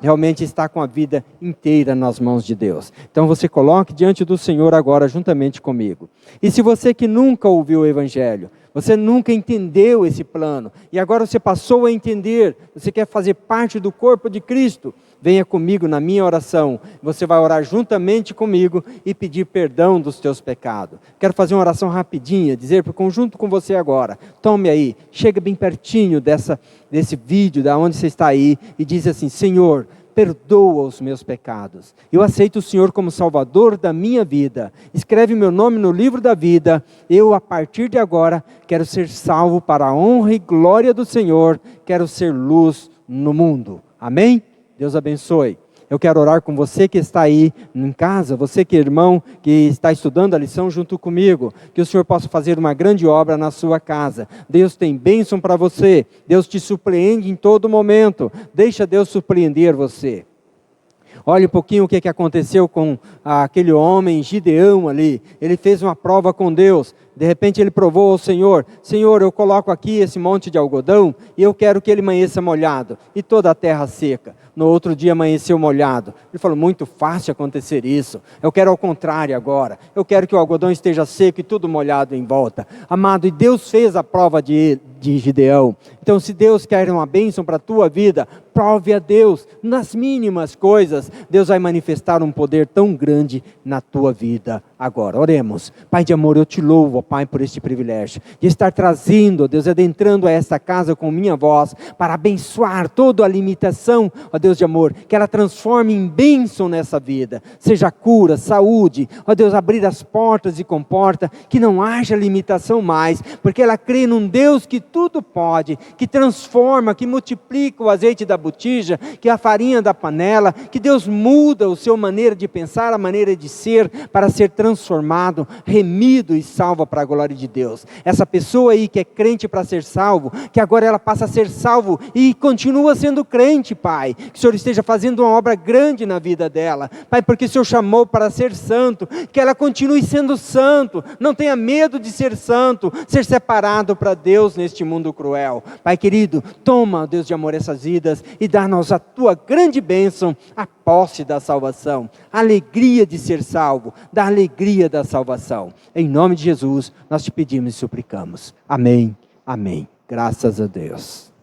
realmente estar com a vida inteira nas mãos de Deus. Então você coloque diante do Senhor agora juntamente comigo. E se você que nunca ouviu o Evangelho, você nunca entendeu esse plano, e agora você passou a entender, você quer fazer parte do corpo de Cristo, venha comigo na minha oração, você vai orar juntamente comigo e pedir perdão dos teus pecados. Quero fazer uma oração rapidinha, dizer para conjunto com você agora, tome aí, chega bem pertinho desse vídeo, da onde você está aí, e diz assim: Senhor, perdoa os meus pecados. Eu aceito o Senhor como Salvador da minha vida. Escreve meu nome no livro da vida. Eu, a partir de agora, quero ser salvo para a honra e glória do Senhor. Quero ser luz no mundo. Amém? Deus abençoe. Eu quero orar com você que está aí em casa, você que é irmão, que está estudando a lição junto comigo, que o Senhor possa fazer uma grande obra na sua casa. Deus tem bênção para você, Deus te surpreende em todo momento, deixa Deus surpreender você. Olha um pouquinho o que aconteceu com aquele homem Gideão ali, ele fez uma prova com Deus. De repente ele provou ao Senhor: Senhor, eu coloco aqui esse monte de algodão e eu quero que ele amanheça molhado e toda a terra seca. No outro dia amanheceu molhado. Ele falou: muito fácil acontecer isso. Eu quero ao contrário agora. Eu quero que o algodão esteja seco e tudo molhado em volta. Amado, e Deus fez a prova de Gideão. Então, se Deus quer uma bênção para a tua vida, prove a Deus nas mínimas coisas. Deus vai manifestar um poder tão grande na tua vida agora. Oremos. Pai de amor, eu te louvo, ó Pai, por este privilégio de estar trazendo, ó Deus, adentrando a esta casa com minha voz, para abençoar toda a limitação, ó Deus de amor, que ela transforme em bênção nessa vida, seja cura, saúde, ó Deus, abrir as portas e comporta, que não haja limitação mais, porque ela crê num Deus que tudo pode, que transforma, que multiplica o azeite da botija, que a farinha da panela, que Deus muda a sua maneira de pensar, a maneira de ser, para ser transformado, remido e salvo para a glória de Deus. Essa pessoa aí que é crente para ser salvo, que agora ela passa a ser salvo e continua sendo crente, Pai, que o Senhor esteja fazendo uma obra grande na vida dela, Pai, porque o Senhor chamou para ser santo, que ela continue sendo santo, não tenha medo de ser santo, ser separado para Deus neste mundo cruel. Pai querido, toma, Deus de amor, essas vidas e dá-nos a tua grande bênção, a posse da salvação, a alegria de ser salvo, da alegria da salvação. Em nome de Jesus, nós te pedimos e suplicamos. Amém, amém. Graças a Deus.